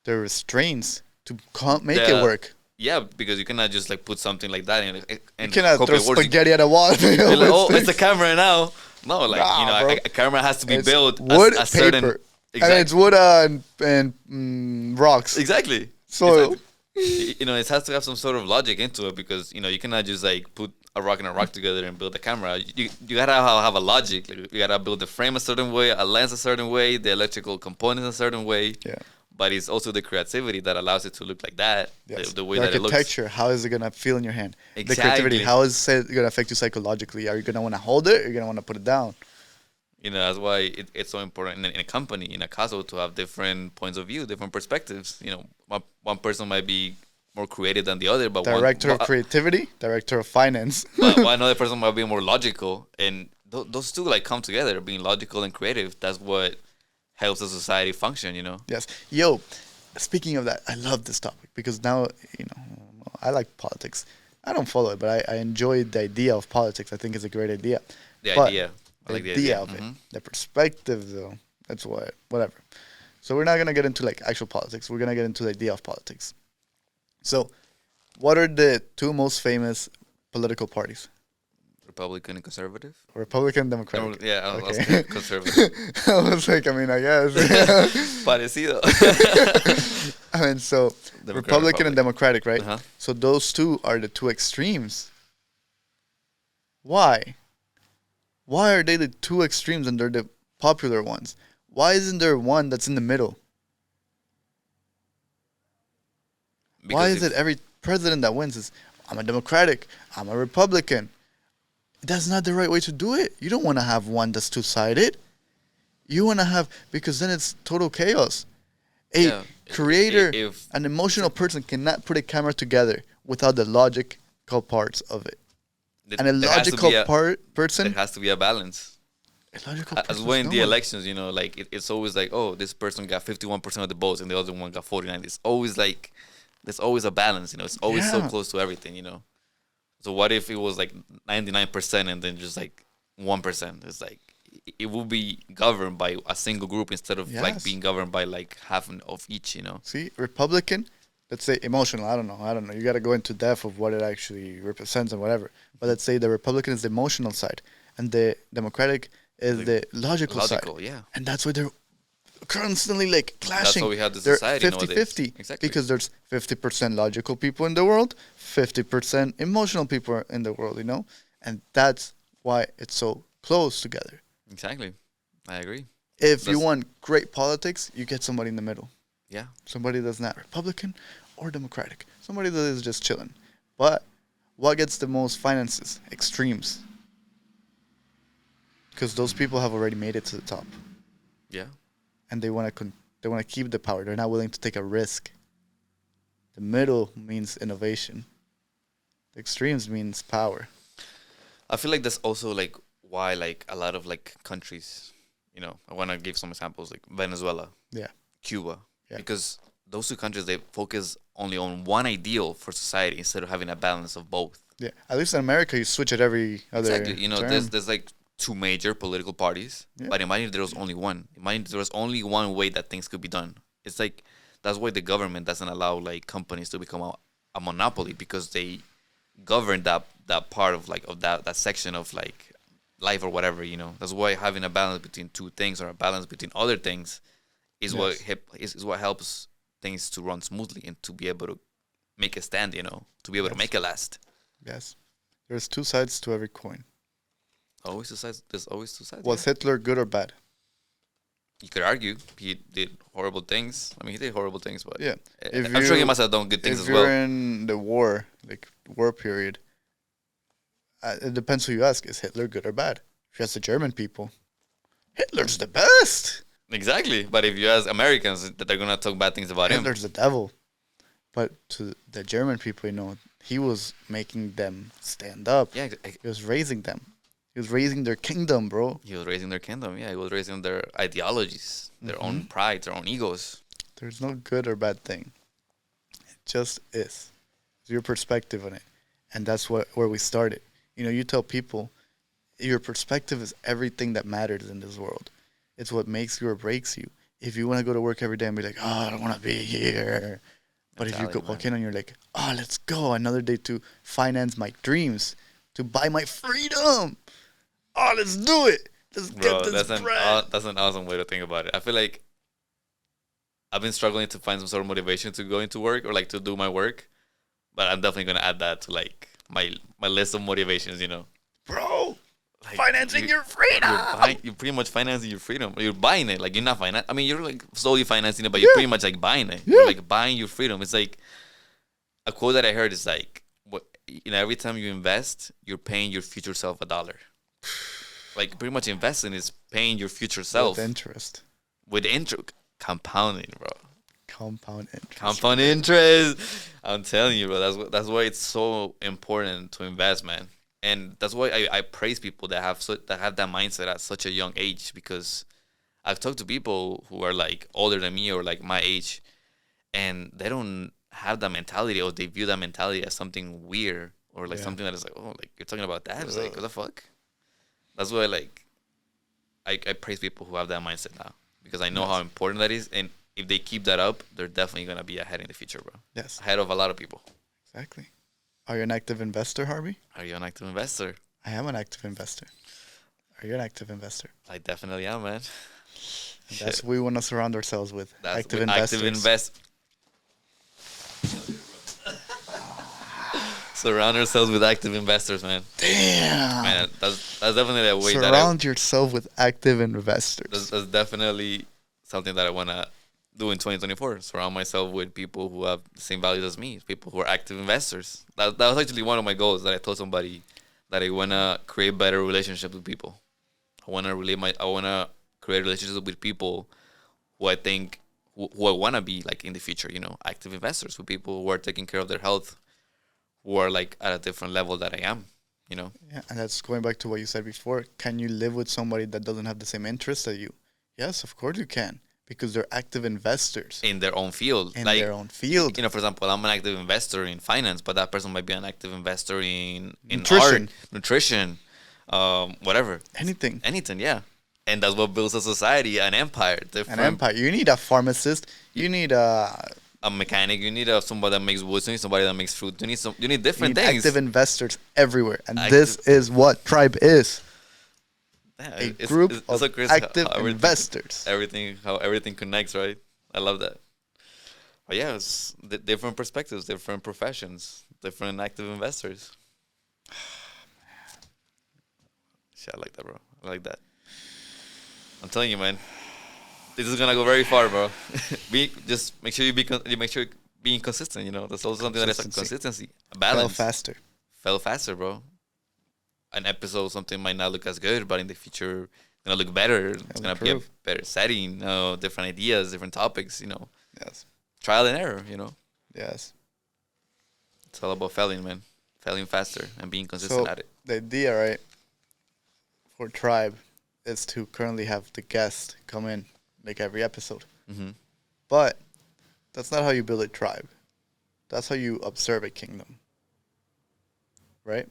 the restraints to make The- it work. Yeah, because you cannot just like put something like that in You and cannot hope throw it works. spaghetti at a wall. You're like, oh, it's a camera now. No, like Nah, bro. a camera has to be It's built wood, a certain. paper. Exactly. And it's wood and rocks. Exactly. So It has to have some sort of logic into it because you cannot just like put a rock and a rock together and build a camera. You gotta have a logic. Like, you gotta build the frame a certain way, a lens a certain way, the electrical components a certain way. yeah. But it's also the creativity that allows it to look like that. Yes. The way that it looks. architecture, how is it gonna feel in your hand? The Exactly. creativity, how is it gonna affect you psychologically? Are you gonna want to hold it? Or are you gonna want to put it down? That's why it's so important in a company, in a castle, to have different points of view, different perspectives. One person might be more creative than the other, but Director of creativity, director of finance. one another person might be more logical, and those two like come together, being logical and creative. That's what helps the society function. Yes. Yo, speaking of that, I love this topic because now, I like politics. I don't follow it, but I enjoy the idea of politics. I think it's a great idea. The But idea, I like the the idea idea of it. Mhm. The perspective, though, that's whatever. So we're not going to get into like actual politics. We're going to get into the idea of politics. So what are the two most famous political parties? Republican and conservative. Republican, Democratic. Yeah, I was Okay. conservative. I was like, I guess. Parecido. I mean, so Republican and Democratic, right? Uh-huh. So those two are the two extremes. Why? Why are they the two extremes and they're the popular ones? Why isn't there one that's in the middle? Why is it every president that wins is, I'm a Democratic, I'm a Republican? That's not the right way to do it. You don't want to have one that's two-sided. You want to have, because then it's total chaos. A Yeah. creator, If an emotional person cannot put a camera together without the logical parts of it. And a there has to logical be there person, has to be a balance. a logical As person. when the elections, like it's always like, oh, this person got 51% of the votes and the other one got 49. It's always like, there's always a balance. It's always so Yeah. close to everything. So what if it was like 99% and then just like 1%? It's like it will be governed by a single group instead of like Yes. being governed by like half of each. See, Republican, let's say emotional. I don't know. You got to go into depth of what it actually represents and whatever. But let's say the Republican is the emotional side, and the Democratic is the logical side. Yeah. And that's why they're constantly like clashing. why we have the They're society nowadays. 50-50. Exactly. Because there's 50% logical people in the world, 50% emotional people in the world, And that's why it's so close together. Exactly. I agree. If you That's- want great politics, you get somebody in the middle. Yeah. Somebody that's not Republican or Democratic. Somebody that is just chilling. But what gets the most finances? Extremes. Because those people have already made it to the top. Yeah. and they want to they want to keep the power. They're not willing to take a risk. The middle means innovation. The extremes means power. I feel like that's also like why like a lot of like countries, I want to give some examples like Venezuela, Yeah. Cuba, Yeah. because those two countries they focus only on one ideal for society instead of having a balance of both. Yeah. At least in America, you switch it every other Exactly. term. There's like two major political parties, Yeah. but imagine if there was only one. Imagine if there was only one way that things could be done. It's like that's why the government doesn't allow like companies to become a monopoly because they govern that part of like of that section of like life or whatever. That's why having a balance between two things or a balance between other things is is what helps things to run smoothly and to be able to make a stand. To be able to make it last. Yes. There's two sides to every coin. Always two sides. There's always two sides. Was Hitler good or bad? You could argue he did horrible things. I mean, he did horrible things, but Yeah. I'm sure he must have done good things if as you're well. in the war period, it depends who you ask. Is Hitler good or bad? If you ask the German people, Hitler's the best. Exactly. But if you ask Americans, they're gonna talk bad things about him. Hitler's the devil. But to the German people, he was making them stand up. Yeah, He was raising them. He was raising their kingdom, bro. he was raising their kingdom. Yeah, he was raising their ideologies, their own pride, their own egos. There's no good or bad thing. It just is. It's your perspective on it. And that's where we started. You tell people your perspective is everything that matters in this world. It's what makes you or breaks you. If you want to go to work every day and be like, oh, I don't want to be here. But if you could walk in and you're like, oh, let's go. Another day to finance my dreams, to buy my freedom. Oh, let's do it. Let's get this bread. That's an awesome way to think about it. I feel like I've been struggling to find some sort of motivation to go into work or like to do my work. But I'm definitely going to add that to like my list of motivations, Bro, like financing your freedom. You're pretty much financing your freedom. You're buying it. Like you're not financing. I mean, you're like slowly financing it, but you're pretty much like buying it. Yeah. You're like buying your freedom. It's like a quote that I heard is like, every time you invest, you're paying your future self $1. Like pretty much investing is paying your future self With interest. With interest, compounding, bro. Compound interest. Compound interest. I'm telling you, bro. That's why it's so important to invest, man. And that's why I praise people that have that mindset at such a young age, because I've talked to people who are like older than me or like my age, and they don't have that mentality, or they view that mentality as something weird or like something that is like, oh, like you're talking about that. It's like, what the fuck? That's why like I praise people who have that mindset now, because I know how important that is, and if they keep that up, they're definitely gonna be ahead in the future, bro. Yes. Ahead of a lot of people. Exactly. Are you an active investor, Harby? Are you an active investor? I am an active investor. Are you an active investor? I definitely am, man. And that's what we want to surround ourselves with. That's Active with investors. Surround ourselves with active investors, man. Damn. Man, that's definitely a way Surround yourself with active investors. that's definitely something that I wanna do in 2024. Surround myself with people who have the same values as me, people who are active investors. That was actually one of my goals that I told somebody, that I wanna create better relationships with people. I wanna create relationships with people who I think who I wanna be like in the future. Active investors, with people who are taking care of their health, who are like at a different level that I am. Yeah, and that's going back to what you said before. Can you live with somebody that doesn't have the same interests as you? Yes, of course you can, because they're active investors in their own field. in their own field. For example, I'm an active investor in finance, but that person might be an active investor in Nutrition. art, nutrition, whatever. Anything. Yeah. And that's what builds a society, an empire. An empire. You need a pharmacist. You need a mechanic. You need somebody that makes wood. You need somebody that makes fruit. You need different things. Active investors everywhere, and this is what Tribe is. Yeah, A group of so crazy active investors. How everything connects, right? I love that. But yeah, it's different perspectives, different professions, different active investors. Shit, I like that, bro. I like that. I'm telling you, man. This is gonna go very far, bro. Just make sure you make sure being consistent. That's also something that is like consistency, a balance. Fell faster, bro. An episode, something might not look as good, but in the future, gonna look better. It's It'll gonna be a improve. better setting. Different ideas, different topics. Yes. Trial and error. Yes. It's all about failing, man. Failing faster and being consistent So at it. the idea, right, for Tribe is to currently have the guest come in like every episode. Mm-hmm. But that's not how you build a tribe. That's how you observe a kingdom. Right?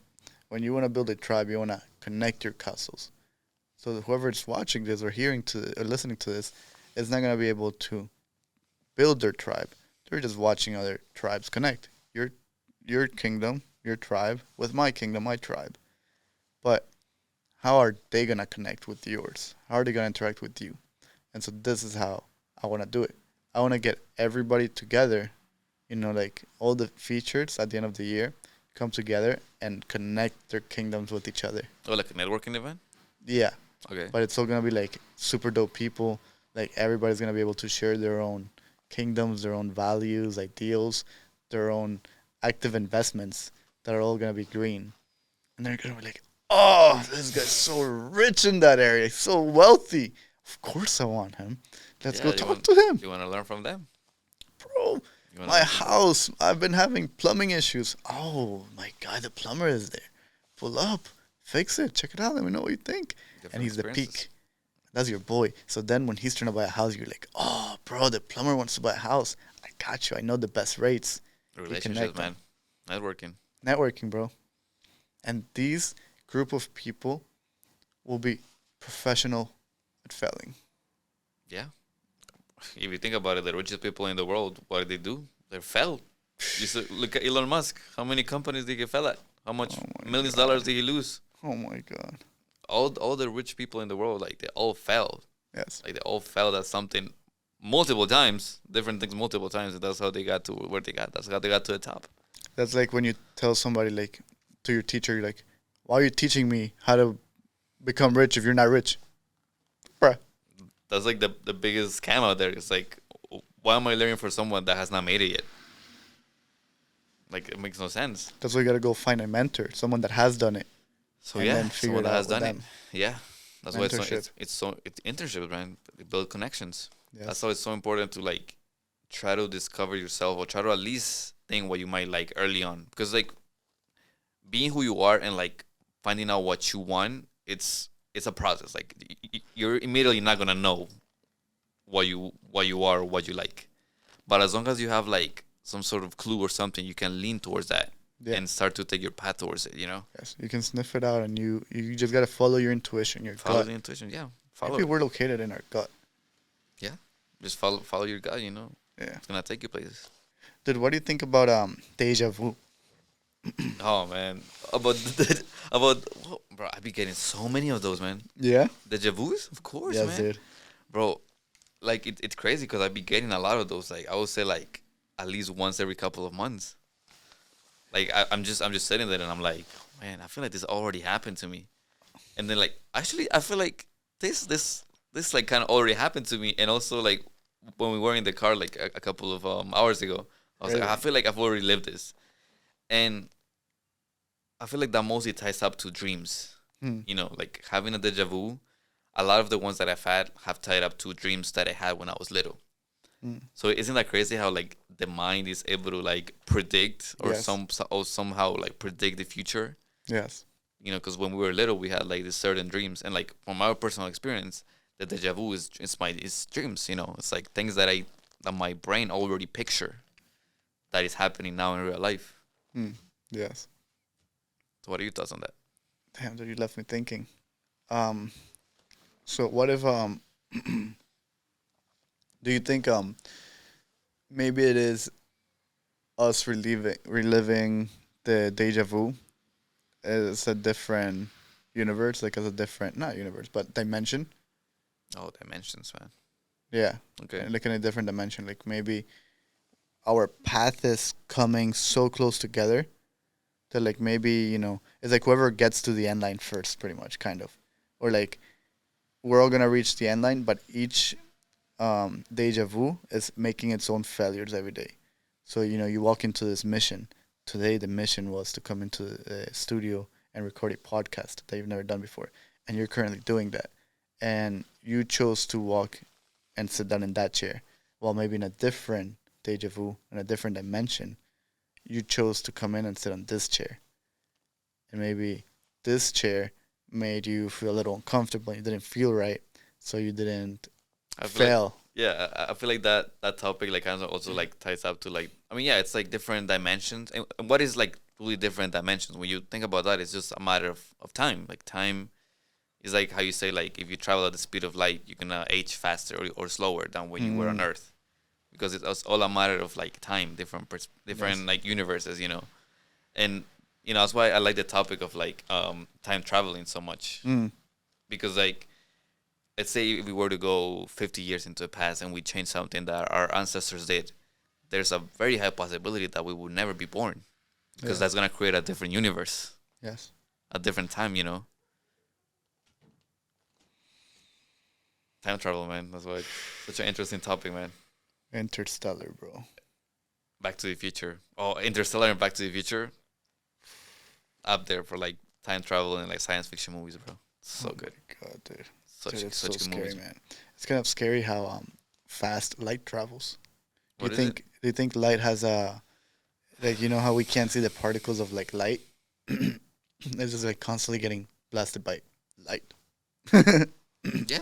When you want to build a tribe, you want to connect your castles. So whoever's watching this or or listening to this is not going to be able to build their tribe. They're just watching other tribes connect. Your kingdom, your tribe with my kingdom, my tribe. But how are they going to connect with yours? How are they going to interact with you? And so this is how I want to do it. I want to get everybody together, like all the features at the end of the year come together and connect their kingdoms with each other. Oh, like a networking event? Yeah, Okay. but it's all going to be like super dope people. Like everybody's going to be able to share their own kingdoms, their own values, ideals, their own active investments that are all going to be green. And they're going to be like, oh, this guy's so rich in that area, he's so wealthy. Of course I want him. Let's go talk to him. You want to learn from them? Bro, my house, I've been having plumbing issues. Oh, my God, the plumber is there. Pull up, fix it, check it out, let me know what you think. And he's the peak. That's your boy. So then when he's trying to buy a house, you're like, oh, bro, the plumber wants to buy a house. I got you. I know the best rates. Relationships, man. Networking. Networking, bro. And these group of people will be professional at failing. Yeah. If you think about it, the richest people in the world, what do? They fell. Look at Elon Musk. How many companies did he fail at? How much millions of dollars did he lose? Oh, my God. All the rich people in the world, like, they all fell. Yes. Like, they all failed at something multiple times, different things multiple times, and that's how they got to where they got. That's how they got to the top. That's like when you tell somebody, like, to your teacher, you're like, why are you teaching me how to become rich if you're not rich? Bruh. That's like the biggest scam out there. It's like, why am I learning for someone that has not made it yet? Like, it makes no sense. That's why you got to go find a mentor, someone that has done it. So and yeah, then figure someone it that out has with done them. it. Yeah, that's why Mentorship. it's internships, man. They build connections. Yes. That's why it's so important to like try to discover yourself or try to at least think what you might like early on, because like being who you are and like finding out what you want, it's a process. Like you're immediately not gonna know what you are or what you like, but as long as you have like some sort of clue or something, you can lean towards that. Yeah. And start to take your path towards it, Yes, you can sniff it out, and you just gotta follow your intuition, your Follow gut. the intuition, yeah. Follow Maybe it. we're located in our gut. Yeah. Just follow your gut, Yeah. It's gonna take you places. Dude, what do you think about deja vu? Oh man. Bro, I be getting so many of those, man. Yeah. Deja vus? Of course, Yes, man. dude. Bro, like it's crazy because I be getting a lot of those. Like I would say like at least once every couple of months. Like I'm just sitting there and I'm like, man, I feel like this already happened to me. And then like actually I feel like this like kind of already happened to me. And also like when we were in the car like a couple of hours ago, I was Really? like, I feel like I've already lived this. And I feel like that mostly ties up to dreams. Like having a deja vu. A lot of the ones that I've had have tied up to dreams that I had when I was little. So isn't that crazy how like the mind is able to like predict or Yes. somehow like predict the future? Yes. Because when we were little, we had like these certain dreams, and like from our personal experience, the deja vu is dreams. It's like things that my brain already picture that is happening now in real life. Yes. So what are your thoughts on that? Damn, dude, you left me thinking. So what if do you think maybe it is us reliving the deja vu as a different universe, like as a different, not universe, but dimension? Oh, dimensions, man. Yeah. Okay. Like in a different dimension. Like maybe our path is coming so close together that like maybe, it's like whoever gets to the end line first, pretty much, kind of. Or like we're all gonna reach the end line, but each deja vu is making its own failures every day. So, you walk into this mission. Today, the mission was to come into the studio and record a podcast that you've never done before. And you're currently doing that. and you chose to walk and sit down in that chair, while maybe in a different deja vu, in a different dimension, you chose to come in and sit on this chair. And maybe this chair made you feel a little uncomfortable. You didn't feel right, so you didn't I feel like, fail. yeah, I feel like that topic like kind of also like ties up to like, I mean, yeah, it's like different dimensions. And what is like really different dimensions? When you think about that, it's just a matter of time. Like time is like how you say, like, if you travel at the speed of light, you're gonna age faster or slower than when you were on Earth, because it's all a matter of like time, different Yes. like universes, and that's why I like the topic of like time traveling so much, Mm. because like, let's say if we were to go 50 years into the past and we change something that our ancestors did, there's a very high possibility that we would never be born, because Yeah. that's gonna create a different universe, Yes. a different time. Time travel, man. That's why it's such an interesting topic, man. Interstellar, bro. Back to the Future. Oh, Interstellar and Back to the Future. Up there for like time travel and like science fiction movies, bro. So good. God, dude. Such Dude, it's such so good scary, movies. man. It's kind of scary how fast light travels. Do What you is think? Do you think light has a like? You know how we can't see the particles of like light? It's just like constantly getting blasted by light. it? Yeah.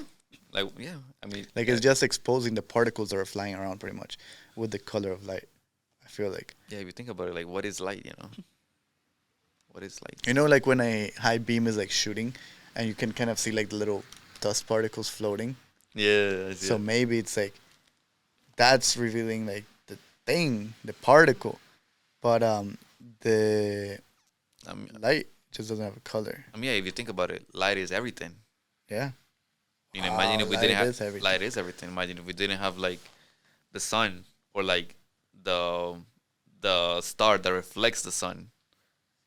Like, yeah. I mean, Like yeah, it's just exposing the particles that are flying around, pretty much, with the color of light. I feel like, yeah. If you think about it, like, what is light? What is light? you know, like when a high beam is like shooting, and you can kind of see like the little dust particles floating. Yeah. I see So it. maybe it's like that's revealing like the thing, the particle, but the light just doesn't have a color. Yeah. If you think about it, light is everything. Yeah. Imagine if we didn't light have is everything. light is everything. Imagine if we didn't have like the sun, or like the the star that reflects the sun.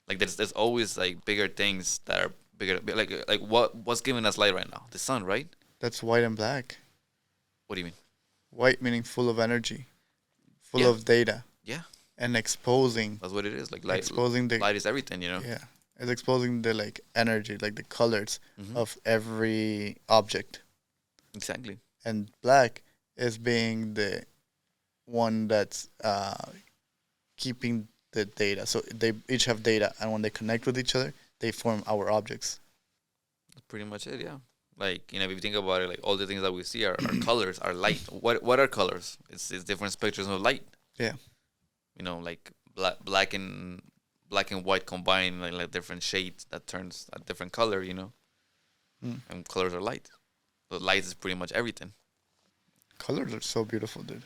Like there's always like bigger things that are bigger. Like what's giving us light right now? The sun, right? That's white and black. What do you mean? White meaning full of energy, full Yeah. of data, Yeah, and exposing, that's what it is. Like light, exposing the light is everything. yeah, it's exposing the like energy, like the colors Mhm. of every object, Exactly. and black is being the one that's keeping the data. So they each have data, and when they connect with each other, they form our objects. That's pretty much it. Yeah. Like if you think about it, like all the things that we see are colors, are light. What are colors? It's different spectrums of light. Yeah. Like black and white combined, like different shades that turns a different color. Mm. And colors are light. So light is pretty much everything. Colors are so beautiful, dude.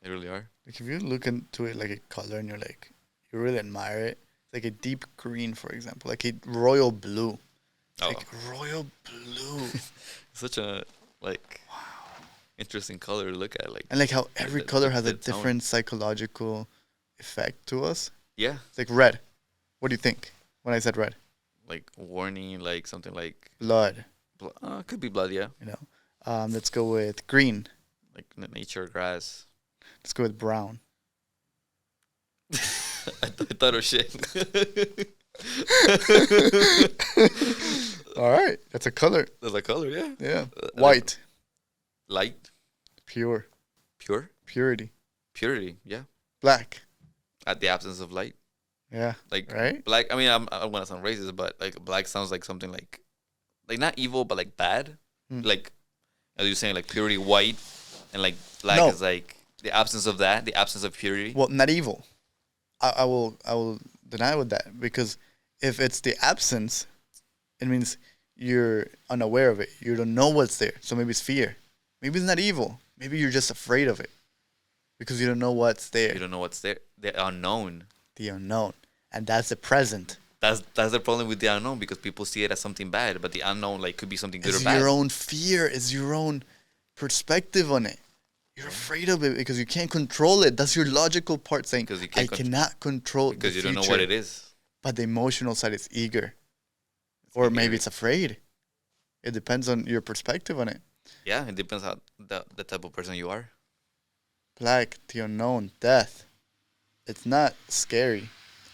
They really are. Like if you look into it like a color and you're like, you really admire it. Like a deep green, for example, like a royal blue. Oh, Like royal blue. such a like interesting color to look at. Like, And like how every color has a the tone. different psychological effect to us. Yeah, It's like red. What do you think when I said red? like warning, like something like Blood, could be blood. Yeah, you know. Let's go with green. like nature, grass. Let's go with brown. I thought of shit. All right, that's a color. There's a color, yeah. Yeah. And White, light, pure, pure, purity. purity. Yeah, Black. at the absence of light. Yeah. Like Right? black. I mean, I don't want to sound racist, but like black sounds like something like not evil, but like bad. Mm. Like as you're saying, like purity, white, and like black No. is like the absence of that, the absence of purity. Well, not evil. I will deny with that, because if it's the absence, it means you're unaware of it. You don't know what's there. So maybe it's fear. Maybe it's not evil. Maybe you're just afraid of it because you don't know what's there. You don't know what's there. The unknown. The unknown, and that's the present. That's the problem with the unknown, because people see it as something bad, but the unknown like could be something good It's or bad. your own fear. It's your own perspective on it. You're afraid of it because you can't control it. That's your logical part saying, Because you I can't cannot control because the you don't know future. what it is. But the emotional side is eager. Or maybe eager. it's afraid. It depends on your perspective on it. Yeah, it depends on the type of person you are. Black, the unknown, death. It's not scary.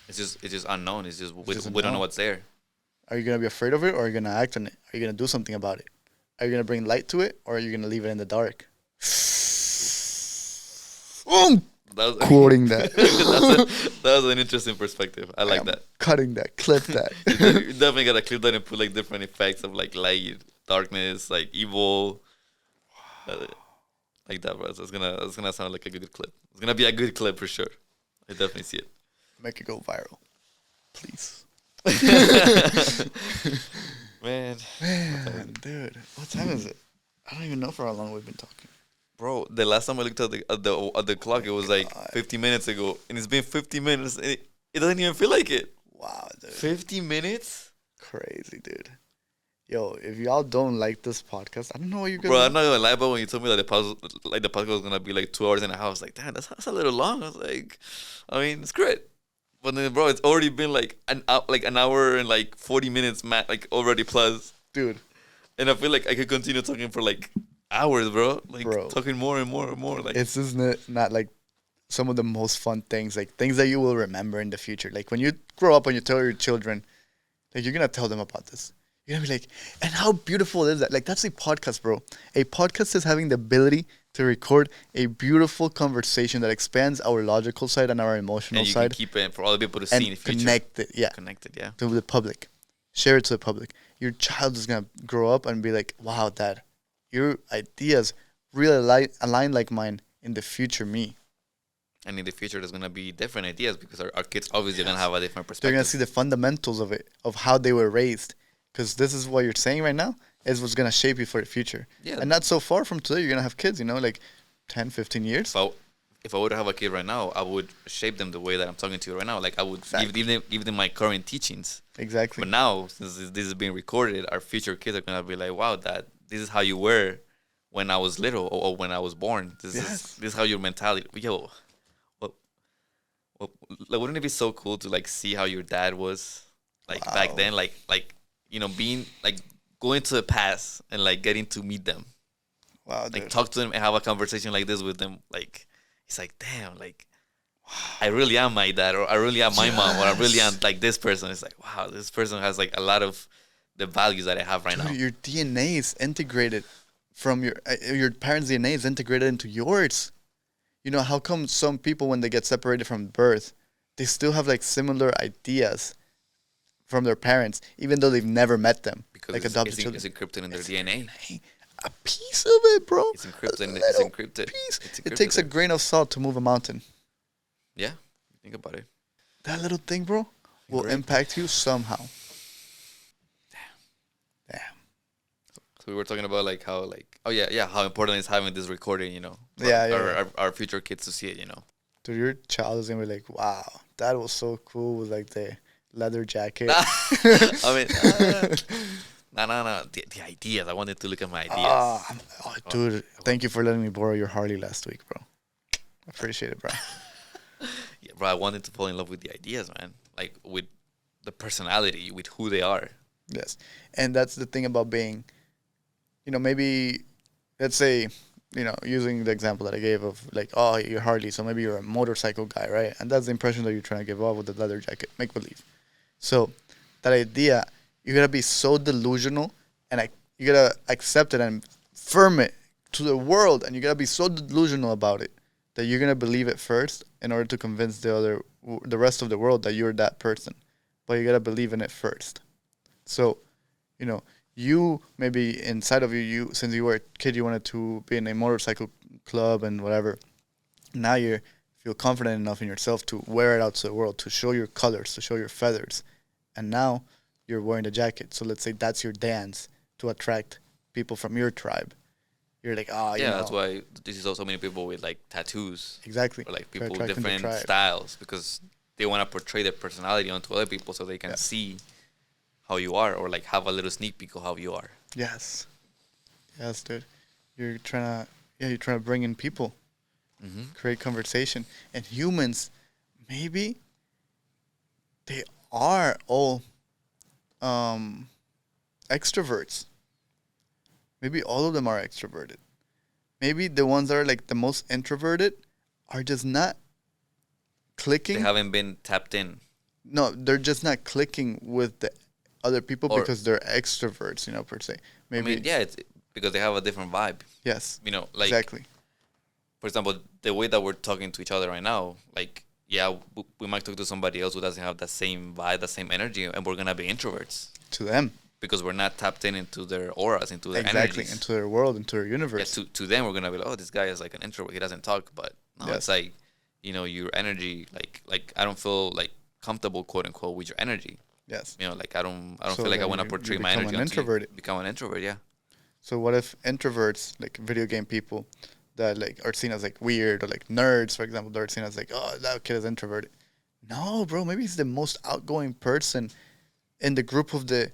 It's just unknown. It's just we just don't know unknown. what's there. Are you going to be afraid of it, or are you going to act on it? Are you going to do something about it? Are you gonna bring light to it, or are you gonna leave it in the dark? That was, Quoting that. that was an interesting perspective. I like that. Cutting that. Clip that. You definitely gotta clip that and put like different effects of like light, darkness, like evil, like that, bro. So it's gonna sound like a good clip. It's gonna be a good clip for sure. I definitely see it. Make it go viral, please. Man, Dude, what time is it? I don't even know for how long we've been talking. bro, the last time I looked at the clock, it was like 50 minutes ago, and it's been 50 minutes. And it doesn't even feel like it. Wow, dude. 50 minutes, Crazy, dude. Yo, if y'all don't like this podcast, I don't know what you're bro. gonna. I'm not gonna lie, but when you told me that the podcast was gonna be like 2 hours and a half, I was like, damn, that's a little long. I was like, I mean, it's great. But then, bro, it's already been like an hour and like 40 minutes, like already plus. Dude, And I feel like I could continue talking for like hours, bro. Like Bro. talking more and more and more. Like it's just not like some of the most fun things, like things that you will remember in the future. Like when you grow up and you tell your children, like you're gonna tell them about this. You're gonna be like, and how beautiful is that? Like that's a podcast, bro. A podcast is having the ability to record a beautiful conversation that expands our logical side and our emotional and you side can keep it for other people to see in the and future. connect it, Connected, yeah. to the public. Share it to the public. Your child is gonna grow up and be like, wow, dad, your ideas really align like mine in the future me. And in the future, there's gonna be different ideas because our kids obviously gonna have a different They're perspective. gonna see the fundamentals of it, of how they were raised. Because this is what you're saying right now is what's gonna shape you for the future. Yeah. And not so far from today, you're gonna have kids, like 10, 15 years. If I were to have a kid right now, I would shape them the way that I'm talking to you right now. Like I would give them my current teachings. Exactly. But now, since this is being recorded, our future kids are gonna be like, "Wow, Dad, this is how you were when I was little or when I was born. This is how your mentality." Yo, like, wouldn't it be so cool to like see how your dad was, like back then, like being like going to the past and like getting to meet them, Wow, like dude. talk to them and have a conversation like this with them. Like it's like, damn, like I really am my dad, or I really am my mom, or I really am like this person. It's like, wow, this person has like a lot of the values that I have right Dude, now. your DNA is integrated from your parents' DNA is integrated into yours. How come some people, when they get separated from birth, they still have like similar ideas from their parents, even though they've never met them? Because Like it's adopted children. encrypted in their DNA. A piece of it, bro. It's encrypted. A It's little encrypted. piece. It's It encrypted takes a there. grain of salt to move a mountain. Yeah, think about it. That little thing, bro, will Great. impact you somehow. Damn. So we were talking about like how how important it's having this recording, for our future kids to see it, Dude, your child is gonna be like, wow, that was so cool with like the leather jacket. I mean, no. The ideas. I wanted to look at my ideas. Dude, thank you for letting me borrow your Harley last week, bro. I appreciate it, bro. Yeah, bro, I wanted to fall in love with the ideas, man. Like with the personality, with who they are. Yes. And that's the thing about being, maybe, let's say, using the example that I gave of like, oh, you're Harley, so maybe you're a motorcycle guy, right? And that's the impression that you're trying to give off with the leather jacket, make believe. So that idea, you gotta be so delusional, and you gotta accept it and affirm it to the world, and you gotta be so delusional about it that you're gonna believe it first in order to convince the rest of the world that you're that person. But you gotta believe in it first. So, you maybe inside of you since you were a kid, you wanted to be in a motorcycle club and whatever. Now you feel confident enough in yourself to wear it out to the world, to show your colors, to show your feathers. And now you're wearing the jacket. So let's say that's your dance to attract people from your tribe. You're like, That's why this is also many people with like tattoos. Exactly. Or like For people with attracting the different tribe. styles, because they want to portray their personality onto other people so they can see how you are, or like have a little sneak peek of how you are. Yes, dude. You're trying to bring in people, create conversation, and humans. Maybe they are all extroverts. Maybe all of them are extroverted. Maybe the ones that are like the most introverted are just not clicking. They haven't been tapped in. No, they're just not clicking with the other people because they're extroverts, per se. Maybe. I mean, because they have a different vibe. Yes. You know, like Exactly. for example, the way that we're talking to each other right now, like yeah, we might talk to somebody else who doesn't have that same vibe, that same energy, and we're gonna be introverts To them. because we're not tapped into their auras, into their Exactly. energies. Into their world, into their Yeah, universe. to them, we're gonna be like, oh, this guy is like an introvert. He doesn't talk, but no, Yes. it's like, you know, your energy. Like I don't feel like comfortable, quote unquote, with your energy. Yes. You know, like I don't So feel like I then want to you portray my become energy an until you introvert. become an introvert. Yeah. So what if introverts, like video game people, that like are seen as like weird, or like nerds, for example, they're seen as like, oh, that kid is introverted. No, bro, maybe he's the most outgoing person in the group of that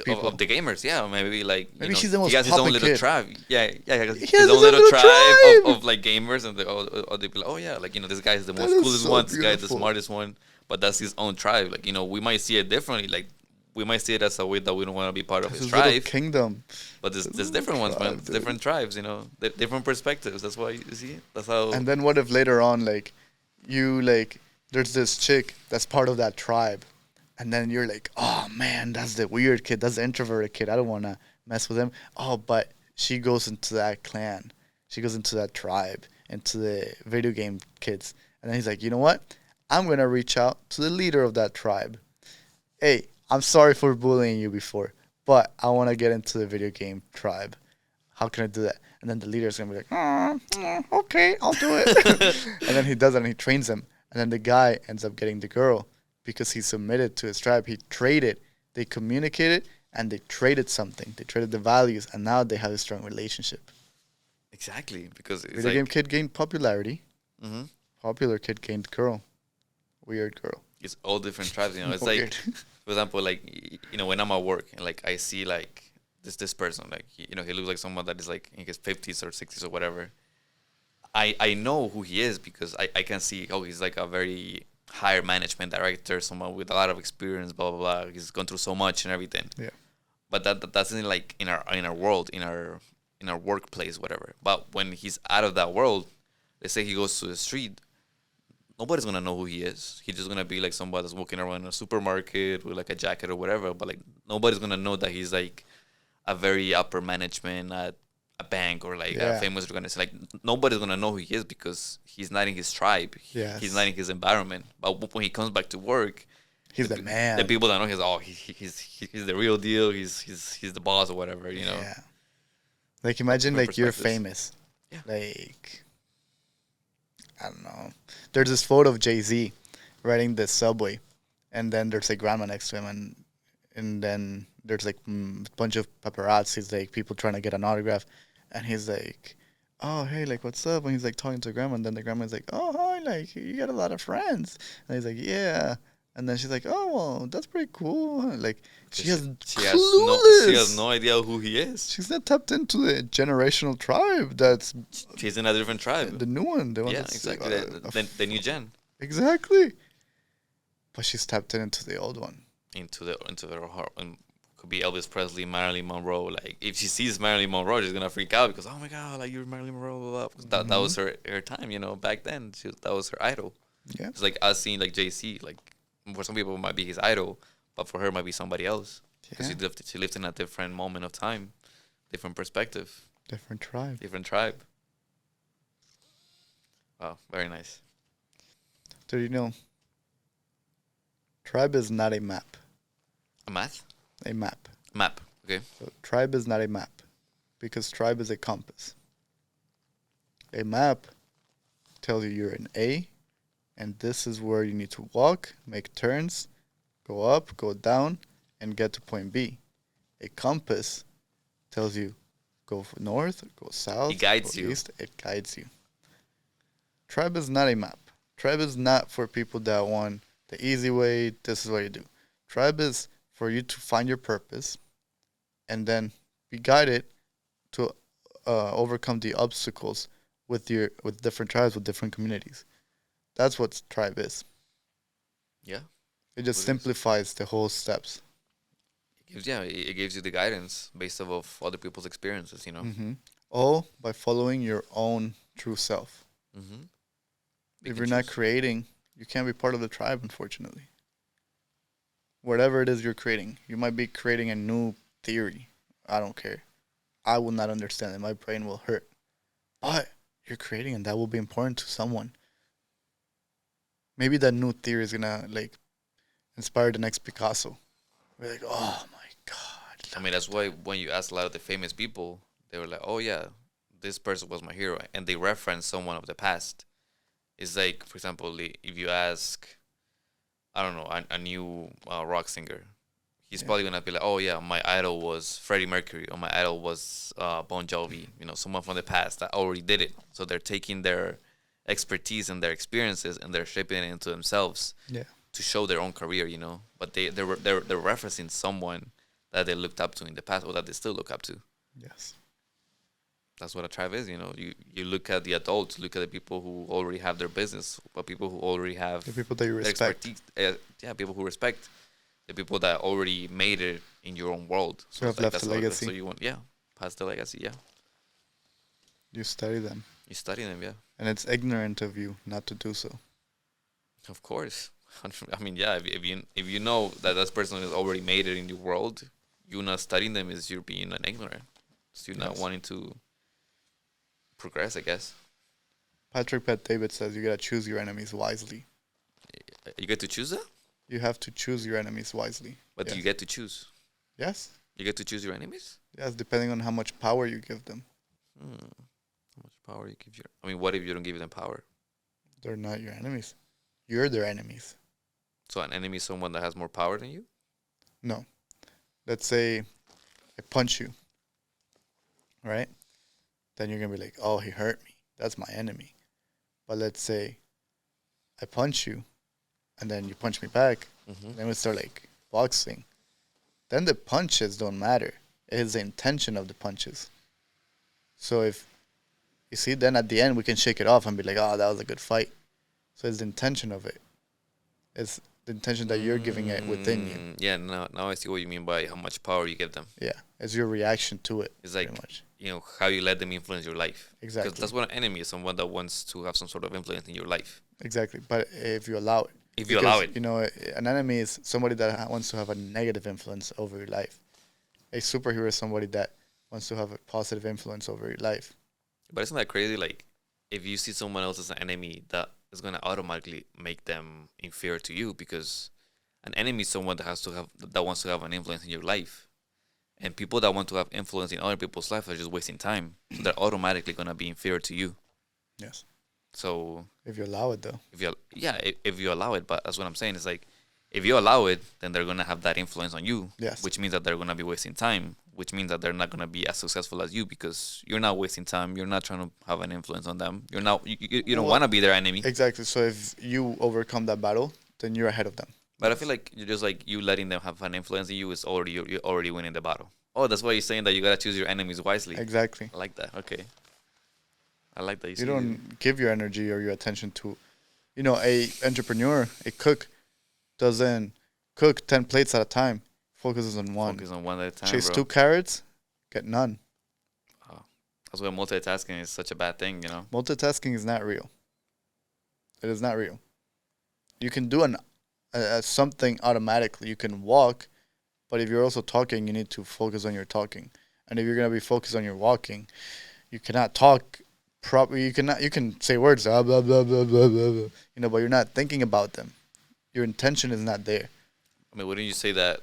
people. Of the gamers, yeah, maybe like you Maybe know, she's the most he has his own poppin' little kid. tribe. Yeah, yeah, He his has own his little own tribe tribe. of like gamers, and they be like, oh yeah, like you know, this guy is the That most is coolest so one, this guy is the beautiful. smartest one, but that's his own tribe. Like you know, we might see it differently. Like we might see it as a way that we don't want to be part of That's his his little tribe, kingdom. but His there's little different ones, man. tribe, dude. Different tribes, you know, different perspectives. That's why you see it. That's how. And then what if later on, like, you like, there's this chick that's part of that tribe, and then you're like, oh man, that's the weird kid, that's the introverted kid. I don't want to mess with him. Oh, but she goes into that clan, she goes into that tribe, into the video game kids, and then he's like, you know what? I'm gonna reach out to the leader of that tribe. Hey, I'm sorry for bullying you before, but I want to get into the video game tribe. How can I do that? And then the leader's gonna be like, okay, I'll do it. And then he does it and he trains him. And then the guy ends up getting the girl because he submitted to his tribe. He traded. They communicated and they traded something. They traded the values, and now they have a strong relationship. Exactly, because it's Video game like kid gained popularity. hmm Popular kid gained girl. Weird girl. it's all different tribes. You know, it's Weird. like for example, like you know, when I'm at work and like I see like this person, like you know, he looks like someone that is like in his 50s or 60s or whatever. I know who he is because I can see oh he's like a very higher management director, someone with a lot of experience, blah blah blah. He's gone through so much and everything. Yeah. But that's in like in our world, in our workplace, whatever. But when he's out of that world, let's say he goes to the street, nobody's gonna know who he is. He's just gonna be like somebody that's walking around in a supermarket with like a jacket or whatever. But like nobody's gonna know that he's like a very upper management at a bank or like a Yeah. famous organization. Like nobody's gonna know who he is because he's not in his tribe. Yes. He's not in his environment. But when he comes back to work, He's the man. the people that know he's the real deal. He's the boss or whatever. You know. Yeah. Like imagine Different like you're perspectives. famous. Yeah. Like I don't know. There's this photo of Jay-Z riding the subway, and then there's a grandma next to him, and then there's like a bunch of paparazzis, like people trying to get an autograph, and he's like, "Oh hey, like what's up?" And he's like talking to the grandma, and then the grandma's like, "Oh hi, like you got a lot of friends," and he's like, "Yeah." And then she's like, "Oh well, that's pretty cool." Like she has clueless. She has no idea who he is. She's not tapped into the generational tribe. That's She's in a different tribe. the new one. The one Yeah, that's exactly. The new gen exactly. But she's tapped into the old one. into their heart, and could be Elvis Presley, Marilyn Monroe. Like if she sees Marilyn Monroe, she's gonna freak out because oh my god, like you're Marilyn Monroe. Blah, blah. 'Cause that was her time, you know. Back then, that was her idol. Yeah. It's like us seeing like JC. Like for some people, it might be his idol, but for her, it might be somebody else because Yeah. she lived in a different moment of time, different perspective, Different tribe. different tribe. Wow, very nice. Did you know? Tribe is not a map. A math A map. map. Okay. So tribe is not a map, because tribe is a compass. A map tells you you're in A, and this is where you need to walk, make turns, go up, go down, and get to point B. A compass tells you go north, go south, It guides go you. east. It guides you. Tribe is not a map. Tribe is not for people that want the easy way. This is what you do. Tribe is for you to find your purpose, and then be guided to overcome the obstacles with different tribes, with different communities. That's what tribe is. Yeah. It just What it is. simplifies the whole steps. It gives you the guidance based off of other people's experiences, you know. All by following your own true self. Mm-hmm. If you're not creating, you can't be part of the tribe, unfortunately. Whatever it is you're creating, you might be creating a new theory. I don't care. I will not understand it. My brain will hurt. But you're creating, and that will be important to someone. Maybe that new theory is gonna like inspire the next Picasso. We're like, oh my god. I mean, that's why when you ask a lot of the famous people, they were like, "Oh yeah, this person was my hero," and they reference someone of the past. It's like, for example, if you ask, I don't know, a new rock singer, he's Yeah. probably gonna be like, "Oh yeah, my idol was Freddie Mercury, or my idol was Bon Jovi." You know, someone from the past that already did it. So they're taking their expertise and their experiences and they're shaping it into themselves Yeah. to show their own career. You know, but they're referencing someone that they looked up to in the past or that they still look up to. Yes. That's what a tribe is. You know, you look at the adults, look at the people who already have their business, but people who already have The people that you their respect. expertise. Yeah, people who respect the people that already made it in your own world. Who have it's like left that's a what- legacy. So you want, yeah, pass the legacy. Yeah, You study them. you study them. Yeah, And it's ignorant of you not to do so. of course. I mean, yeah, if you know that that person has already made it in the world, you not studying them is you're being an ignorant. So you're not Yes. wanting to progress, I guess. Patrick Bet David says you gotta choose your enemies wisely. You get to choose that, You have to choose your enemies wisely. but do Yes. you get to choose? Yes? You get to choose your enemies. Yes, depending on how much power you give them. How much power you give your? I mean, what if you don't give them power? They're not your enemies. You're their enemies. So an enemy is someone that has more power than you. No. Let's say I punch you. Right? Then you're gonna be like, oh, he hurt me. That's my enemy. But let's say I punch you and then you punch me back. Mm-hmm. Then we start like boxing. Then the punches don't matter. It is the intention of the punches. So if you see, then at the end we can shake it off and be like, oh, that was a good fight. So it's the intention of it. It's the intention that you're giving it within you. Yeah, now I see what you mean by how much power you give them. Yeah. It's your reaction to it. It's like, pretty much. you know, how you let them influence your life. Exactly. Because that's what an enemy is, someone that wants to have some sort of influence in your life. Exactly. But if you allow it. If you allow Because, it. You know, an enemy is somebody that wants to have a negative influence over your life. A superhero is somebody that wants to have a positive influence over your life. But isn't that crazy? Like, if you see someone else as an enemy, that is going to automatically make them inferior to you, because an enemy is someone that wants to have an influence in your life. And people that want to have influence in other people's life are just wasting time. So they're automatically going to be inferior to you. Yes. So If you allow it, though. if you allow it, but that's what I'm saying. It's like, if you allow it, then they're gonna have that influence on you. Yes. Which means that they're gonna be wasting time. Which means that they're not gonna be as successful as you, because you're not wasting time. You're not trying to have an influence on them. You're not. You don't Well, want to be their enemy. Exactly. So if you overcome that battle, then you're ahead of them. But I feel like you're just like, you letting them have an influence on you is already, you're already winning the battle. Oh, that's why you're saying that you gotta choose your enemies wisely. Exactly. I like that. Okay. I like that. You don't give your energy or your attention to, you know, a entrepreneur, a cook, doesn't cook 10 plates at a time. Focuses on one. focus on one at a time, Chase bro. 2 carrots, get none. That's why multitasking is such a bad thing, you know. Multitasking is not real. It is not real. You can do something automatically. You can walk, but if you're also talking, you need to focus on your talking. And if you're gonna be focused on your walking, you cannot talk properly. You can say words, blah blah blah blah blah blah, you know, but you're not thinking about them. Your intention is not there. I mean, wouldn't you say that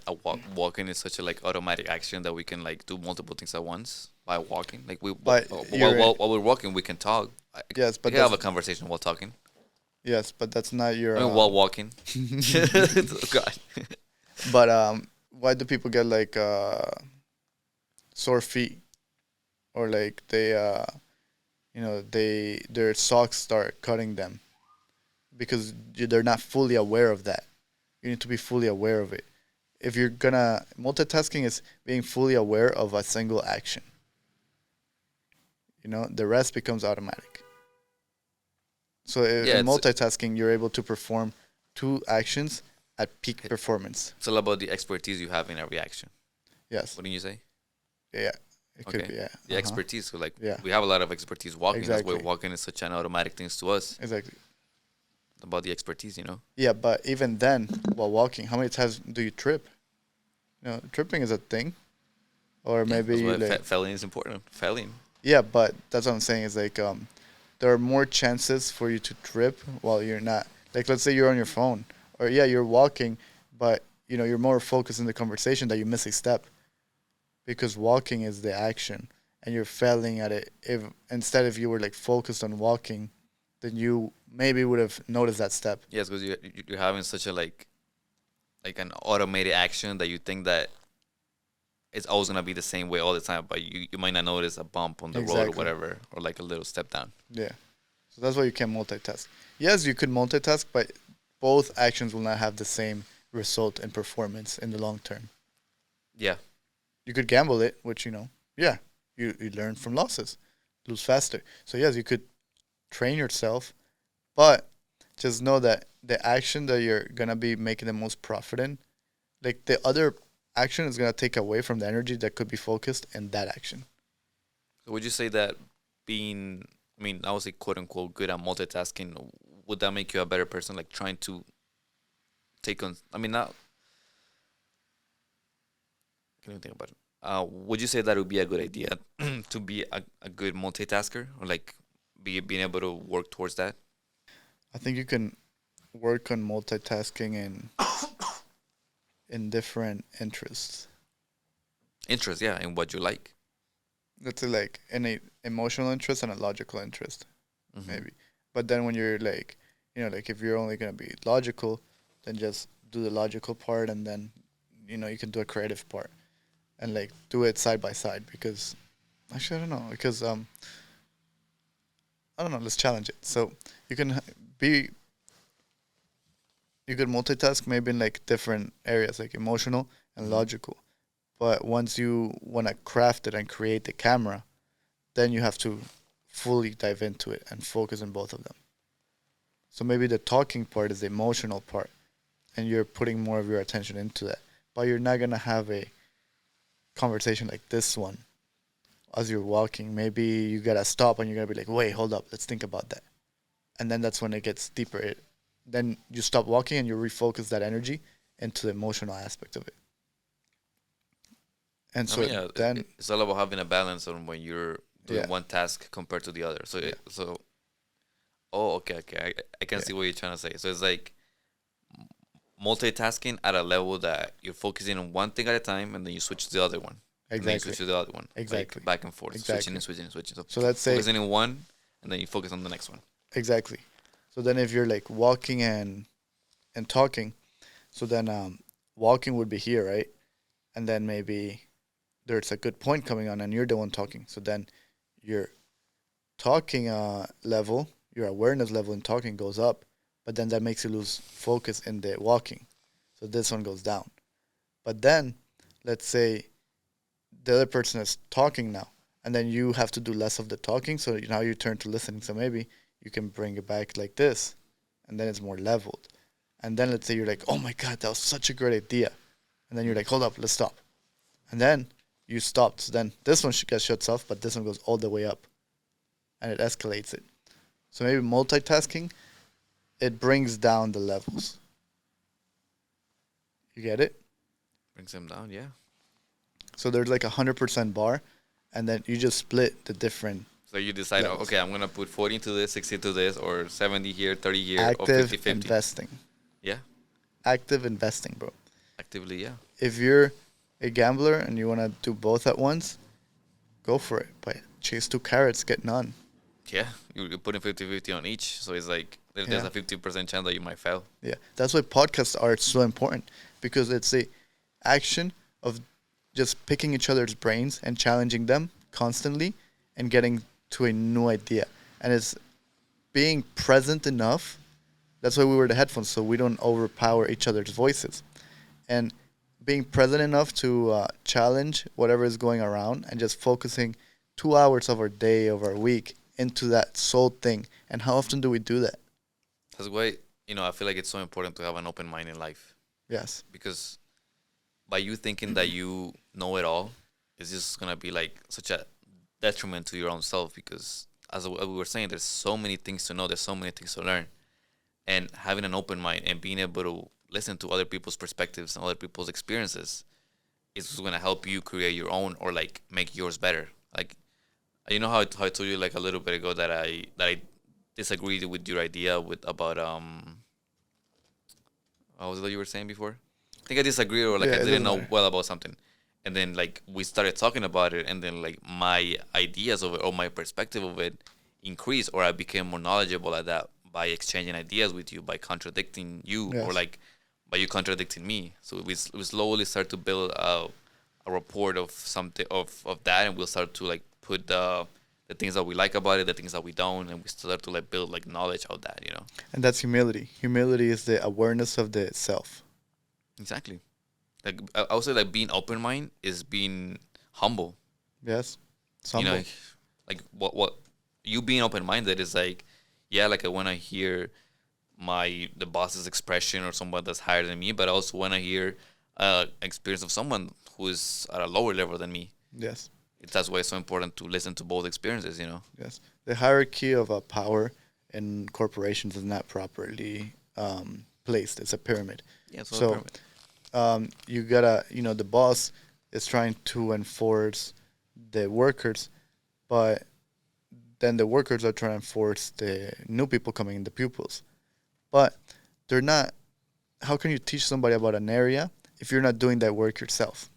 walking is such a like automatic action that we can like do multiple things at once by walking? Like But while we're walking, we can talk. Yes, but we can have a that's, conversation while talking. yes, but that's not your. I mean, while walking. God. But why do people get like sore feet, or like they you know, their socks start cutting them because they're not fully aware of that. You need to be fully aware of it. If you're gonna multitasking is being fully aware of a single action. You know, the rest becomes automatic. So in multitasking, you're able to perform 2 actions at peak performance. It's all about the expertise you have in every action. Yes. What did you say? Yeah. It could Okay. be, yeah. The expertise. So like, Yeah. we have a lot of expertise walking. That's Exactly. why walking is such an automatic thing to us. Exactly. About the expertise, you know. Yeah, but even then, while walking, how many times do you trip? You know, tripping is a thing or Yeah, maybe that's you why like failing is important. Failing. yeah, but that's what I'm saying is like there are more chances for you to trip while you're not. Like let's say you're on your phone or yeah, you're walking, but you're more focused in the conversation that you miss a step because walking is the action and you're failing at it. If you were like focused on walking, then you maybe would have noticed that step. Yes, because you're having such a like an automated action that you think that it's always gonna be the same way all the time, but you might not notice a bump on the road or Exactly. whatever, or like a little step down. Yeah. So that's why you can multitask. Yes, you could multitask, but both actions will not have the same result and performance in the long term. Yeah, You could gamble it, which yeah, you learn from losses, lose faster. So yes, you could train yourself, but just know that the action that you're gonna be making the most profit in, like the other action is gonna take away from the energy that could be focused in that action. so would you say that being, I mean, I would say quote unquote good at multitasking, would that make you a better person? Like trying to take on, I mean, not, can you think about it? Would you say that would be a good idea to be a good multitasker, or like being able to work towards that? I think you can work on multitasking in different interests. Interest, yeah, in what you like. Let's say like in a emotional interest and a logical interest, maybe. But then when you're like, like if you're only gonna be logical, then just do the logical part, and then you can do a creative part, and like do it side by side. Because actually I don't know because I don't know. Let's challenge it. So you can be you could multitask maybe in like different areas like emotional and logical. But once you want to craft it and create the camera, then you have to fully dive into it and focus on both of them. So maybe the talking part is the emotional part, and you're putting more of your attention into that. But you're not gonna have a conversation like this one as you're walking. Maybe you gotta stop and you're gonna be like, "Wait, hold up, let's think about that." And then that's when it gets deeper. Then you stop walking and you refocus that energy into the emotional aspect of it. And I so mean, yeah, then, it's all about having a balance on when you're doing yeah, one task compared to the other. So, yeah, oh, okay, okay, I can yeah, see what you're trying to say. So it's like multitasking at a level that you're focusing on one thing at a time, and then you switch to the other one, and then you exactly, switch to the other one, exactly, like back and forth, switching exactly. and switching and switching. So So let's say focusing on one, and then you focus on the next one. exactly. So then if you're like walking and talking, so then walking would be here, right? And then maybe there's a good point coming on, and you're the one talking. So then your talking level, your awareness level in talking goes up, but then that makes you lose focus in the walking. So this one goes down. But then, let's say the other person is talking now, and then you have to do less of the talking. So now you turn to listening. So maybe you can bring it back like this, and then it's more leveled. And then let's say you're like, oh my God, that was such a great idea. And then you're like, hold up, let's stop. And then you stopped. So then this one gets shuts off, but this one goes all the way up, and it escalates it. So maybe multitasking, it brings down the levels. You get it? Brings them down, yeah. So there's like 100% bar, and then you just split the different So you decide, oh, levels. okay, I'm gonna put 40 into this, 60 into this, or 70 here, 30 here, or Active 50-50. investing. Yeah, Active investing, bro. actively, yeah. If you're a gambler and you want to do both at once, go for it. But chase 2 carrots, get none. Yeah, you're putting 50-50 on each, so it's like there's Yeah. a 50% chance that you might fail. Yeah, that's why podcasts are so important, because it's the action of just picking each other's brains and challenging them constantly and getting to a new idea. And it's being present enough. That's why we wear the headphones, so we don't overpower each other's voices. And being present enough to challenge whatever is going around and just focusing 2 hours of our day, of our week into that sole thing. And how often do we do that? That's why, I feel like it's so important to have an open mind in life, Yes. because by you thinking that you know it all, it's just gonna be like such a detriment to your own self, because as we were saying, there's so many things to know, there's so many things to learn, and having an open mind and being able to listen to other people's perspectives and other people's experiences, it's going to help you create your own or like make yours better. Like, you know how I told you like a little bit ago that I disagreed with your idea with about what was it that you were saying before? I think I disagreed or like Yeah, I it didn't doesn't know matter. well about something. And then like we started talking about it, and then like my ideas of it or my perspective of it increased, or I became more knowledgeable at that by exchanging ideas with you, by contradicting you, or Yes. like by you contradicting me. So we slowly start to build a report of something of that, and we'll start to like put the things that we like about it, the things that we don't, and we start to like build like knowledge of that. You know. And that's humility. Humility is the awareness of the self. Exactly. Like I would say, like being open mind is being humble. Yes. You know, Humble. like what you being open minded is like, yeah, like I want to hear the boss's expression or someone that's higher than me, but I also want to hear experience of someone who is at a lower level than me. Yes. That's why it's so important to listen to both experiences. You know. Yes. The hierarchy of power in corporations is not properly placed. It's a pyramid. Yeah. So So you gotta, the boss is trying to enforce the workers, but then the workers are trying to enforce the new people coming in, the pupils. But they're not. How can you teach somebody about an area if you're not doing that work yourself?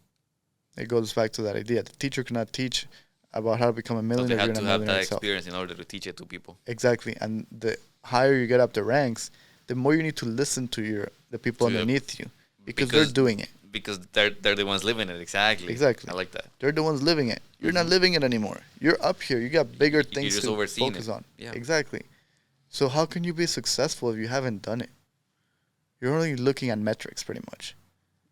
It goes back to that idea. The teacher cannot teach about how to become a so millionaire they if have you're to not a have millionaire that yourself. experience in order to teach it to people. Exactly. And the higher you get up the ranks, the more you need to listen to the people To the- underneath you because they're doing it. Because they're the ones living it. Exactly. Exactly. I like that. They're the ones living it. You're not Mhm. living it anymore. You're up here. You got bigger You're things just to overseeing focus it. on. Yeah. Exactly. So how can you be successful if you haven't done it? You're only looking at metrics, pretty much.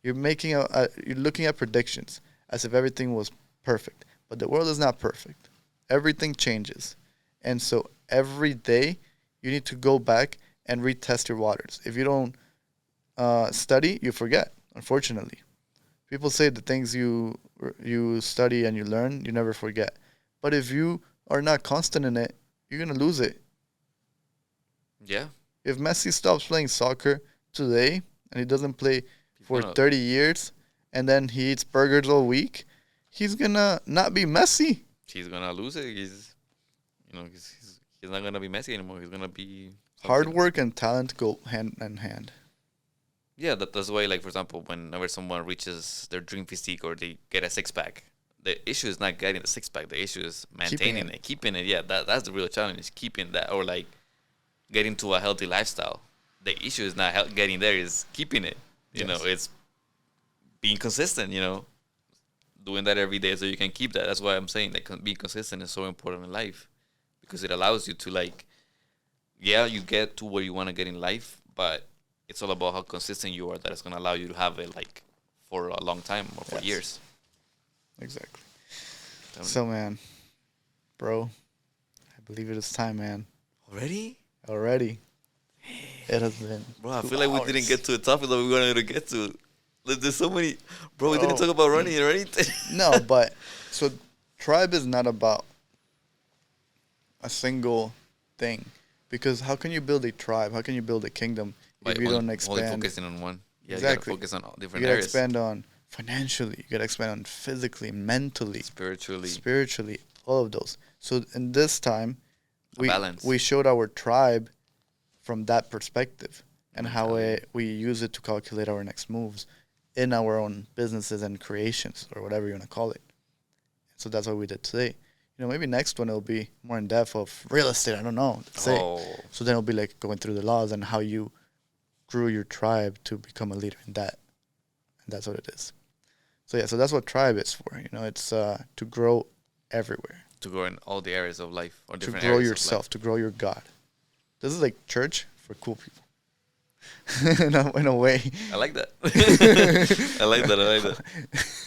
You're looking at predictions as if everything was perfect, but the world is not perfect. Everything changes, and so every day you need to go back and retest your waters. If you don't study, you forget. Unfortunately, people say the things you study and you learn, you never forget. But if you are not constant in it, you're gonna lose it. Yeah. If Messi stops playing soccer today and he doesn't play He's for gonna 30 years and then he eats burgers all week, he's gonna not be Messi. he's gonna lose it. He's not gonna be Messi anymore. He's gonna be Hard something. work and talent go hand in hand. Yeah, that's why. Like for example, whenever someone reaches their dream physique or they get a six pack, the issue is not getting the six pack. The issue is maintaining it. it, keeping it. Yeah, that's the real challenge. Is keeping that or like getting to a healthy lifestyle. The issue is not getting there. Is keeping it. You know, Yes. it's being consistent. You know, doing that every day so you can keep that. That's why I'm saying that being consistent is so important in life because it allows you to like, yeah, you get to where you want to get in life, but it's all about how consistent you are. That is going to allow you to have it like for a long time or for Yes. years. Exactly. Tell me. So, man, bro, I believe it is time, man. Already? Already. It has been. Bro, I 2 feel like we didn't hours. get to the topic that we wanted to get to. Like, there's so many. Bro, we didn't Bro. talk about running or anything. No, but so tribe is not about a single thing. Because how can you build a tribe? How can you build a kingdom By if you only, don't only expand? focusing on one. Yeah, Exactly. you gotta focus on all You different gotta areas. expand on financially. You gotta expand on physically, mentally, Spiritually. spiritually, all of those. So in this time, A we balance. we showed our tribe from that perspective and how Mentality. we use it to calculate our next moves in our own businesses and creations or whatever you want to call it. So that's what we did today. Maybe next one it'll be more in depth of real estate. I don't know. Say. Oh, So then it'll be like going through the laws and how you grew your tribe to become a leader in that. And that's what it is. So yeah, so that's what tribe is for. It's to grow everywhere. to grow in all the areas of life or To different grow areas yourself, to grow your God. This is like church for cool people. in a way. of life. I like that. I like that. I like that.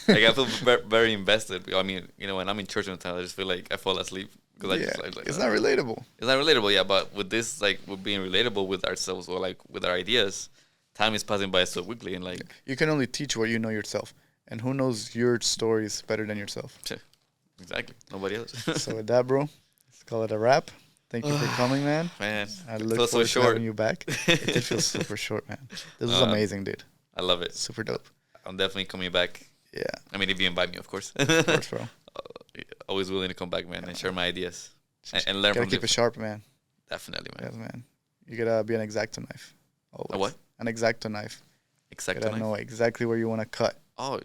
Like I feel very invested. I mean, when I'm in church on time, I just feel like I fall asleep because I Yeah, just like it's not relatable. It's not relatable, yeah. But with this, like, we're being relatable with ourselves or like with our ideas. Time is passing by so quickly, and like, You can only teach what you know yourself. And who knows your stories better than yourself? exactly, nobody else. So with that, bro, let's call it a wrap. Thank you for coming, man. Man, I it look feels so forward to short. having you back. It did feel super short, man. This was amazing, dude. I love it. Super dope. I'm definitely coming back Yeah, I mean, if you invite me, of course. of course, bro. Always willing to come back, man, and share my ideas and learn Gotta from keep it sharp, man. Definitely, man. Yes, man. You gotta be an X-Acto knife. Always. A what? An X-Acto knife. Exact You gotta knife. know exactly where you want to cut. Oh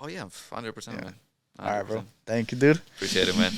yeah, 100%, Yeah. man. All right, bro. 100%. Thank you, dude. Appreciate it, man.